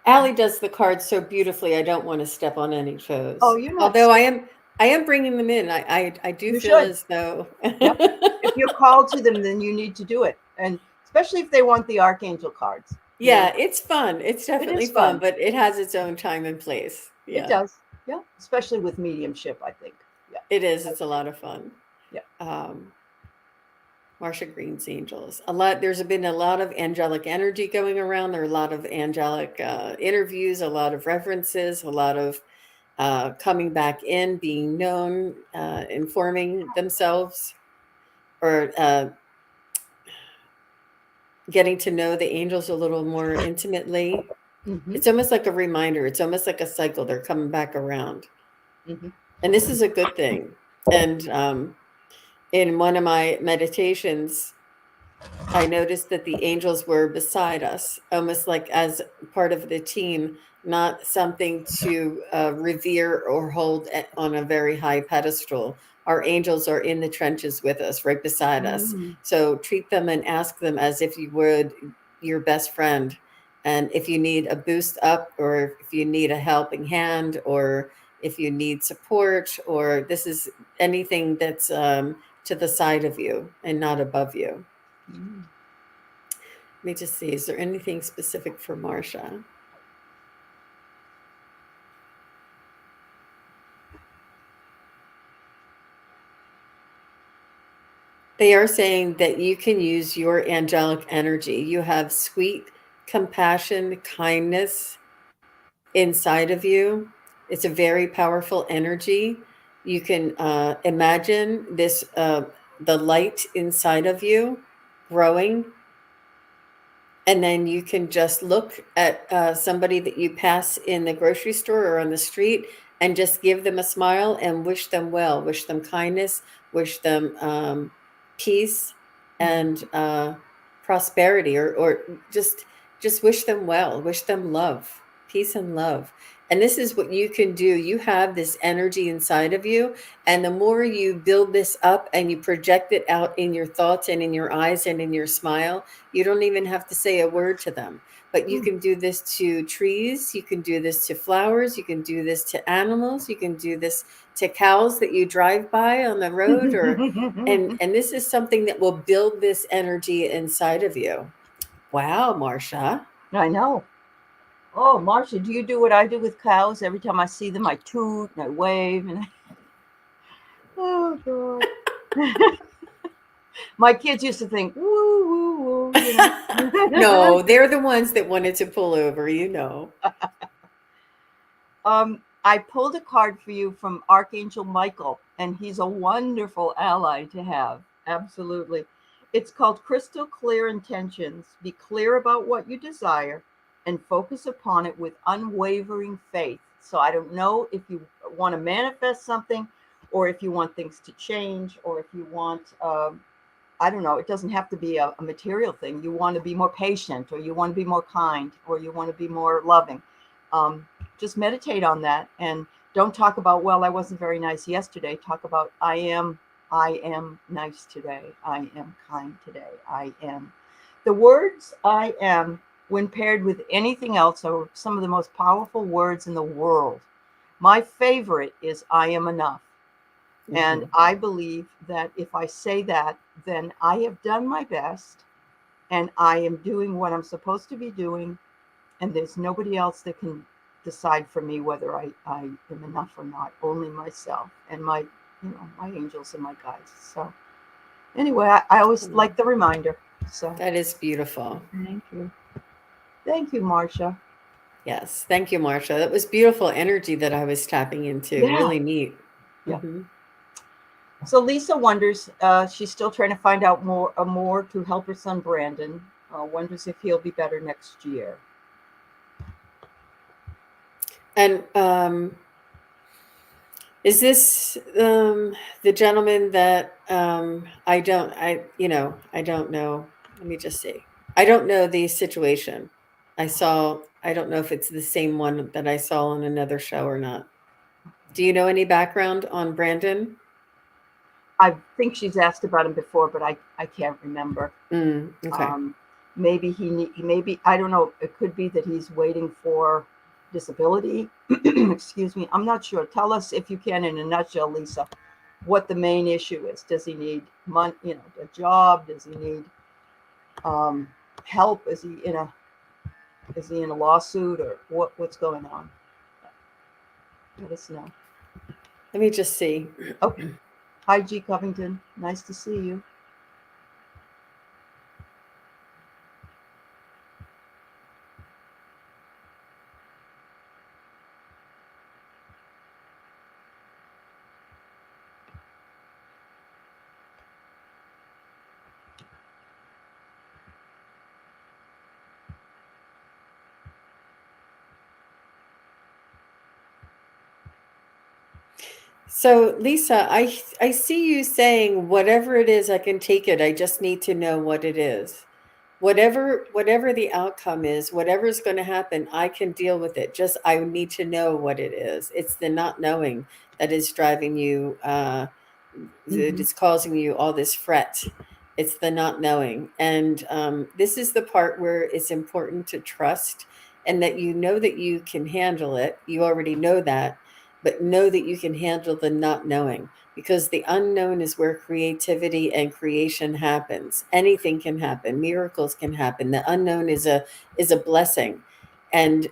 Allie does the cards so beautifully. I don't want to step on any toes.
Oh, you're not.
Although I am bringing them in. I do feel as though.
Yep. If you're called to them, then you need to do it, and especially if they want the archangel cards.
Yeah, it's fun. It's definitely fun, but it has its own time and place. Yeah.
It does. Yeah, especially with mediumship, I think. Yeah,
it is. It's a lot of fun.
Yeah.
Marsha Green's angels. There's been a lot of angelic energy going around. There are a lot of angelic interviews, a lot of references, a lot of coming back in, being known, informing themselves, or getting to know the angels a little more intimately. Mm-hmm. It's almost like a reminder. It's almost like a cycle. They're coming back around. Mm-hmm. And this is a good thing. And in one of my meditations, I noticed that the angels were beside us, almost like as part of the team, not something to revere or hold on a very high pedestal. Our angels are in the trenches with us, right beside us. So treat them and ask them as if you would your best friend. And if you need a boost up, or if you need a helping hand, or if you need support, or this is anything that's to the side of you and not above you. Let me just see. Is there anything specific for Marsha? They are saying that you can use your angelic energy. You have sweet compassion, kindness inside of you. It's a very powerful energy. You can imagine this, the light inside of you growing. And then you can just look at somebody that you pass in the grocery store or on the street and just give them a smile and wish them well, wish them kindness, wish them peace and prosperity, or just wish them well, wish them love. peace and love. And this is what you can do. You have this energy inside of you. And the more you build this up and you project it out in your thoughts and in your eyes and in your smile, you don't even have to say a word to them. But you can do this to trees, you can do this to flowers, you can do this to animals, you can do this to cows that you drive by on the road, or and this is something that will build this energy inside of you. Wow, Marcia.
I know. Oh, Marcia, do you do what I do with cows? Every time I see them, I toot and I wave and oh God. My kids used to think, woo, woo, woo,
No, they're the ones that wanted to pull over, you know.
I pulled a card for you from Archangel Michael, and he's a wonderful ally to have. Absolutely. It's called Crystal Clear Intentions. Be clear about what you desire and focus upon it with unwavering faith. So I don't know if you want to manifest something or if you want things to change or if you want, I don't know, it doesn't have to be a material thing. You want to be more patient or you want to be more kind or you want to be more loving. Just meditate on that and don't talk about, well, I wasn't very nice yesterday. Talk about, I am nice today. I am kind today. I am. The words I am, when paired with anything else, are some of the most powerful words in the world. My favorite is I am enough. And I believe that if I say that, then I have done my best and I am doing what I'm supposed to be doing. And there's nobody else that can decide for me whether I am enough or not. Only myself and my angels and my guides. So anyway, I always like the reminder. So
That is beautiful.
thank you. Thank you, Marcia.
Yes. Thank you, Marcia. That was beautiful energy that I was tapping into.
Yeah.
Really neat.
Yeah. So Lisa wonders, she's still trying to find out more to help her son Brandon. Wonders if he'll be better next year.
And is this the gentleman that I don't know. Let me just see. I don't know the situation. I don't know if it's the same one that I saw on another show or not. Do you know any background on Brandon?
I think she's asked about him before, but I can't remember.
Okay.
Maybe maybe, I don't know. It could be that he's waiting for disability. Excuse me. I'm not sure. Tell us if you can, in a nutshell, Lisa, what the main issue is. Does he need money? A job? Does he need help? Is he in a lawsuit or what's going on? Let us know.
Let me just see.
Okay. Hi, G. Covington. Nice to see you.
So, Lisa, I see you saying whatever it is, I can take it. I just need to know what it is. Whatever the outcome is, whatever's going to happen, I can deal with it. Just I need to know what it is. It's the not knowing that is driving you that is causing you all this fret. It's the not knowing. And this is the part where it's important to trust and that you know that you can handle it. You already know that, but know that you can handle the not knowing because the unknown is where creativity and creation happens. Anything can happen. Miracles can happen. The unknown is a blessing. And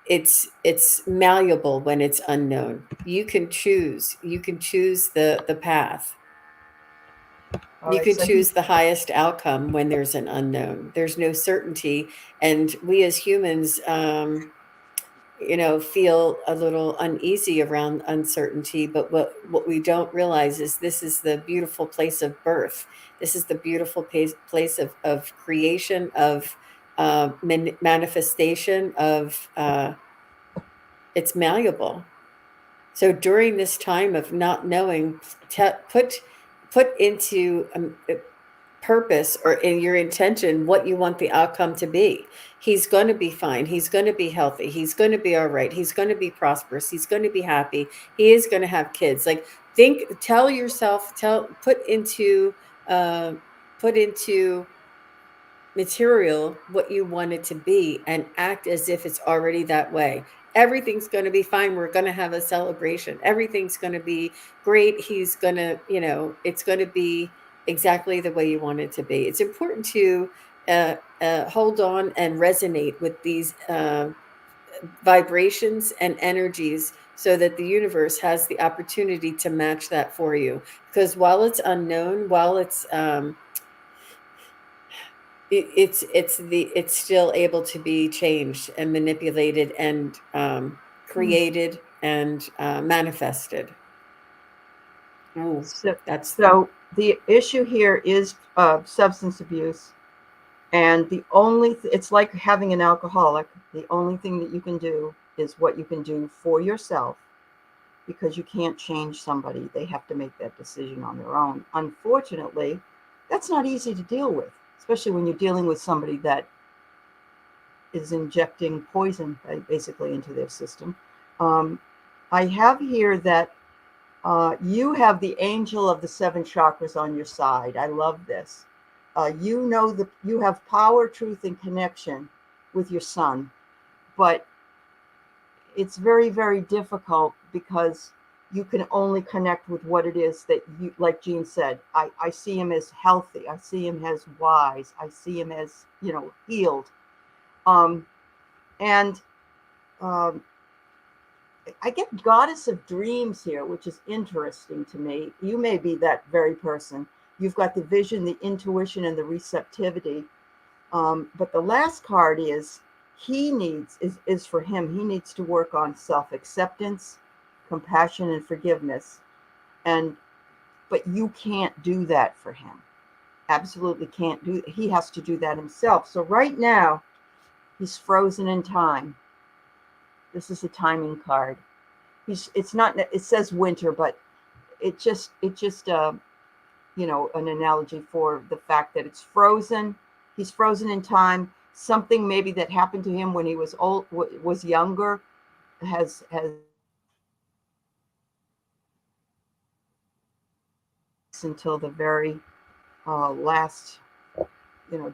it's malleable when it's unknown. You can choose the path. You can choose the highest outcome when there's an unknown. There's no certainty, and we as humans feel a little uneasy around uncertainty, but what we don't realize is this is the beautiful place of birth. This is the beautiful place of creation, of manifestation, of it's malleable. So during this time of not knowing, put purpose or in your intention what you want the outcome to be. He's going to be fine. He's going to be healthy. He's going to be all right. He's going to be prosperous. He's going to be happy. He is going to have kids. Like tell yourself, uh, put into material what you want it to be and act as if it's already that way. Everything's going to be fine. We're going to have a celebration. Everything's going to be great. He's going to, it's going to be exactly the way you want it to be. It's important to hold on and resonate with these vibrations and energies so that the universe has the opportunity to match that for you. Because while it's unknown, while it's still able to be changed and manipulated and created and manifested. Oh, that's
So the issue here is substance abuse. And it's like having an alcoholic. The only thing that you can do is what you can do for yourself, because you can't change somebody. They have to make that decision on their own. Unfortunately, that's not easy to deal with, especially when you're dealing with somebody that is injecting poison basically into their system. I have here that you have the angel of the 7 chakras on your side. I love this. You have power, truth, and connection with your son, but it's very, very difficult because you can only connect with what it is that you, like Jean said, I see him as healthy. I see him as wise. I see him as, healed. And I get goddess of dreams here, which is interesting to me. You may be that very person. You've got the vision, the intuition, and the receptivity. But the last card is for him. He needs to work on self-acceptance, compassion, and forgiveness. But you can't do that for him. Absolutely can't do. He has to do that himself. So right now, he's frozen in time. This is a timing card. It says winter, but it just an analogy for the fact that it's frozen. He's frozen in time. Something maybe that happened to him when he was was younger has until the very last,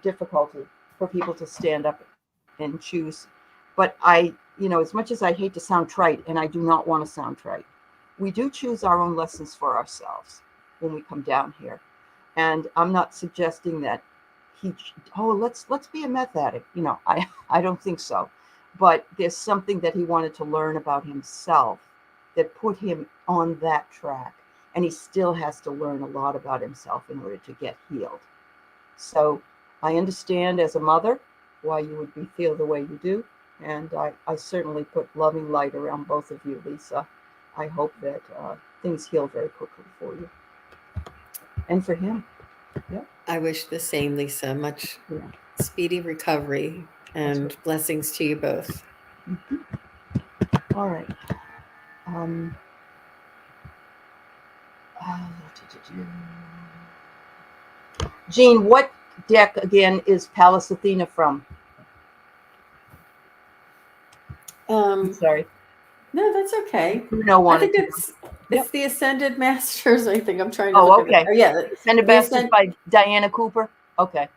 difficulty for people to stand up and choose. But as much as I hate to sound trite, and I do not want to sound trite, we do choose our own lessons for ourselves when we come down here. And I'm not suggesting that let's be a meth addict. I don't think so. But there's something that he wanted to learn about himself that put him on that track. And he still has to learn a lot about himself in order to get healed. So I understand as a mother why you would feel the way you do. And I certainly put loving light around both of you, Lisa. I hope that things heal very quickly for you. And for him. Yeah.
I wish the same, Lisa. Much speedy recovery and blessings to you both.
Mm-hmm. All right. Jean, what deck again is Pallas Athena from? I'm sorry.
No, that's okay.
I
think it's the Ascended Masters. I think I'm trying to look
okay.
at it. Oh, yeah.
Ascended Masters by Diana Cooper. Okay.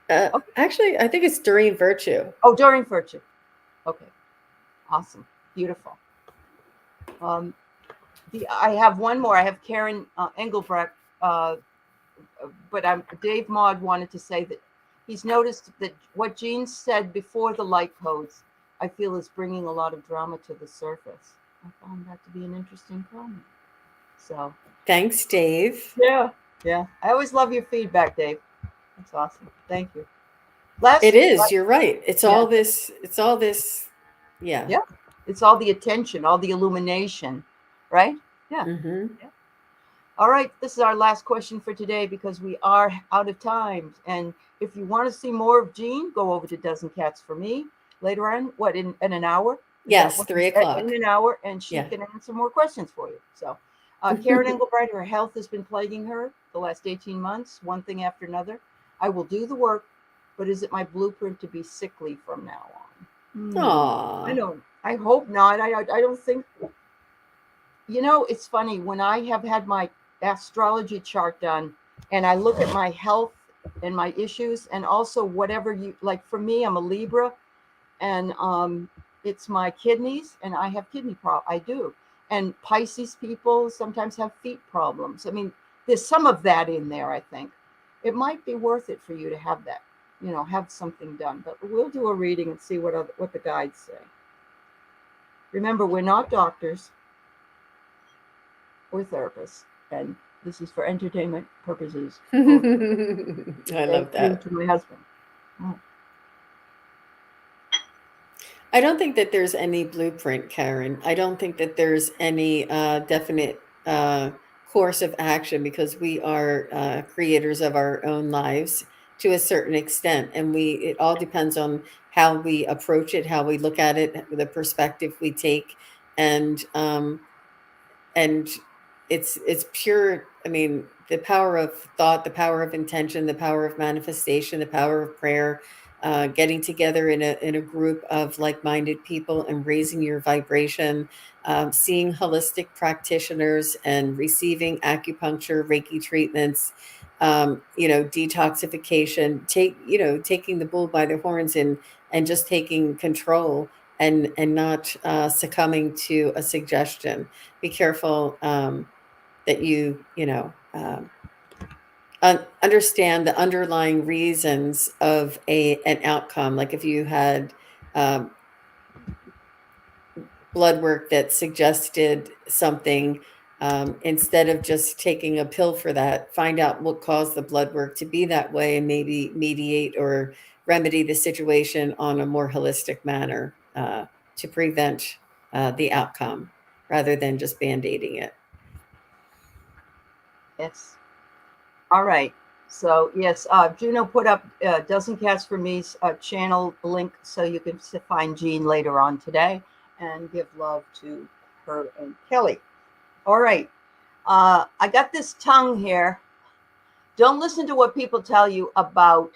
Actually, I think it's Doreen Virtue.
Oh, Doreen Virtue. Okay. Awesome. Beautiful. I have one more. I have Karen Engelbrecht, but Dave Maud wanted to say that he's noticed that what Jean said before the light codes, I feel, is bringing a lot of drama to the surface. I found that to be an interesting comment. So
thanks, Dave.
Yeah. I always love your feedback, Dave. That's awesome. Thank you.
You're right. It's all this. Yeah.
Yeah. It's all the attention, all the illumination, right? Yeah.
Mm-hmm.
Yeah. All right. This is our last question for today because we are out of time. And if you want to see more of Jean, go over to Dozen Cats for Me later on. What, in an hour?
Yes, 3 o'clock.
In an hour, and she can answer more questions for you. So Karen Engelbrecht, her health has been plaguing her the last 18 months, one thing after another. I will do the work, but is it my blueprint to be sickly from now on? I
Aw.
don't. I hope not. I don't think. It's funny when I have had my astrology chart done, and I look at my health and my issues, and also whatever you like. For me, I'm a Libra, and it's my kidneys, and I have kidney I do. And Pisces people sometimes have feet problems. I mean, there's some of that in there. I think it might be worth it for you to have that, have something done. But we'll do a reading and see what the guides say. Remember, we're not doctors or therapists, and this is for entertainment purposes.
I
Thank
love
you
that.
to my husband. Oh.
I don't think that there's any blueprint, Karen. I don't think that there's any definite course of action because we are creators of our own lives to a certain extent, and it all depends on how we approach it, how we look at it, the perspective we take, and and it's pure. I mean, the power of thought, the power of intention, the power of manifestation, the power of prayer, getting together in a group of like-minded people and raising your vibration, seeing holistic practitioners and receiving acupuncture, Reiki treatments, detoxification, taking the bull by the horns and just taking control and not succumbing to a suggestion. Be careful that understand the underlying reasons of an outcome. Like if you had um, blood work that suggested something, instead of just taking a pill for that, find out what caused the blood work to be that way and maybe mediate or remedy the situation on a more holistic manner to prevent the outcome rather than just band-aiding it.
Yes. All right. So yes, Juno put up Dozen Cats for Me's channel link so you can find Jean later on today and give love to her and Kelly. All right. I got this tongue here. Don't listen to what people tell you about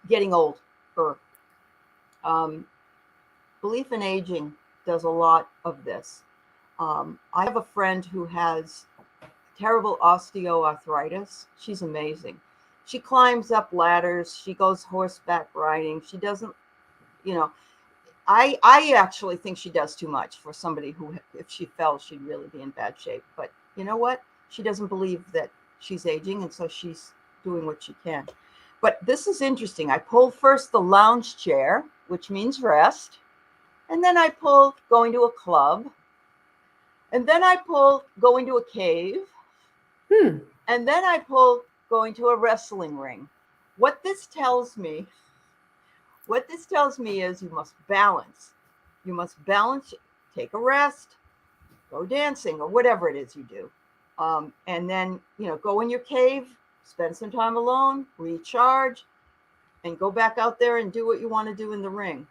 getting old. Or belief in aging does a lot of this. I have a friend who has terrible osteoarthritis. She's amazing. She climbs up ladders. She goes horseback riding. She doesn't, I actually think she does too much for somebody who, if she fell, she'd really be in bad shape. But you know what? She doesn't believe that she's aging, and so she's doing what she can. But this is interesting. I pulled first the lounge chair, which means rest. And then I pulled going to a club. And then I pulled going to a cave. And then I pulled going to a wrestling ring. What this tells me is you must balance. You must balance, take a rest, go dancing or whatever it is you do. And then, go in your cave, spend some time alone, recharge, and go back out there and do what you want to do in the ring.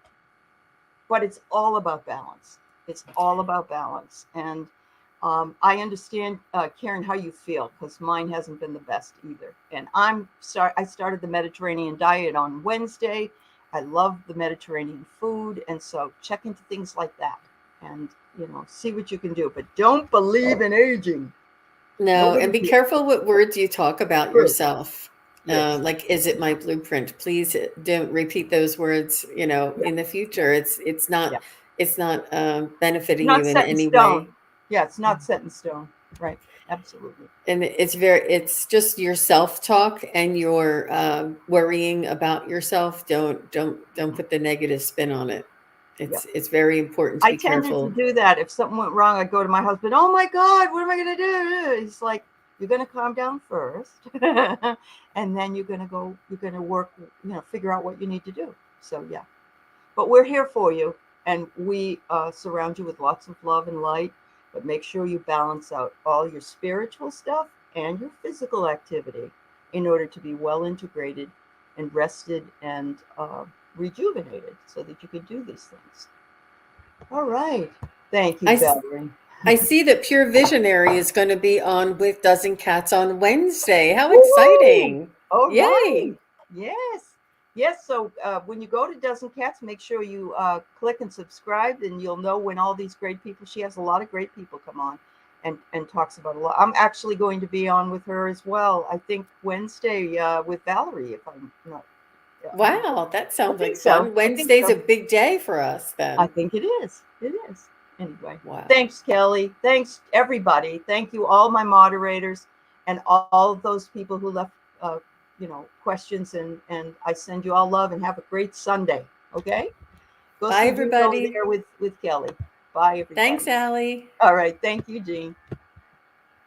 But it's all about balance. It's all about balance. And I understand, Karen, how you feel, because mine hasn't been the best either. And I started the Mediterranean diet on Wednesday. I love the Mediterranean food. And so check into things like that and, see what you can do. But don't believe in aging.
No, and be careful what words you talk about yourself.
Yes.
Like, is it my blueprint? Please don't repeat those words, in the future. It's not benefiting
Not
you in
set in
any
stone.
way.
Yeah, it's not set in stone. Right. Absolutely.
And it's just your self-talk and your worrying about yourself. Don't put the negative spin on it. It's very important to be careful.
I tended to do that. If something went wrong, I'd go to my husband. Oh my God, what am I going to do? He's like, you're going to calm down first. And then you're going to work, figure out what you need to do. So yeah, but we're here for you. And we surround you with lots of love and light, but make sure you balance out all your spiritual stuff and your physical activity in order to be well integrated and rested and rejuvenated so that you can do these things. All right. Thank you, Valerie.
I see that Pure Visionary is going to be on with Dozen Cats on Wednesday. How exciting.
All right.
Yay.
Yes. Yes. So when you go to Dozen Cats, make sure you click and subscribe, and you'll know when all these great people, she has a lot of great people come on and talks about a lot. I'm actually going to be on with her as well. I think Wednesday with Valerie, if I'm not.
Wow, that
I
sounds
think
like
so.
fun.
I think
Wednesday's a
so.
big day for us
I
then.
think it is. It is. Anyway,
Wow.
thanks, Kelly. Thanks, everybody. Thank you, all my moderators, and all those people who left, questions. And I send you all love and have a great Sunday. Okay, go
Bye,
some food over
everybody.
there with Kelly. Bye, everybody.
Thanks, Allie.
All right. Thank you, Jean.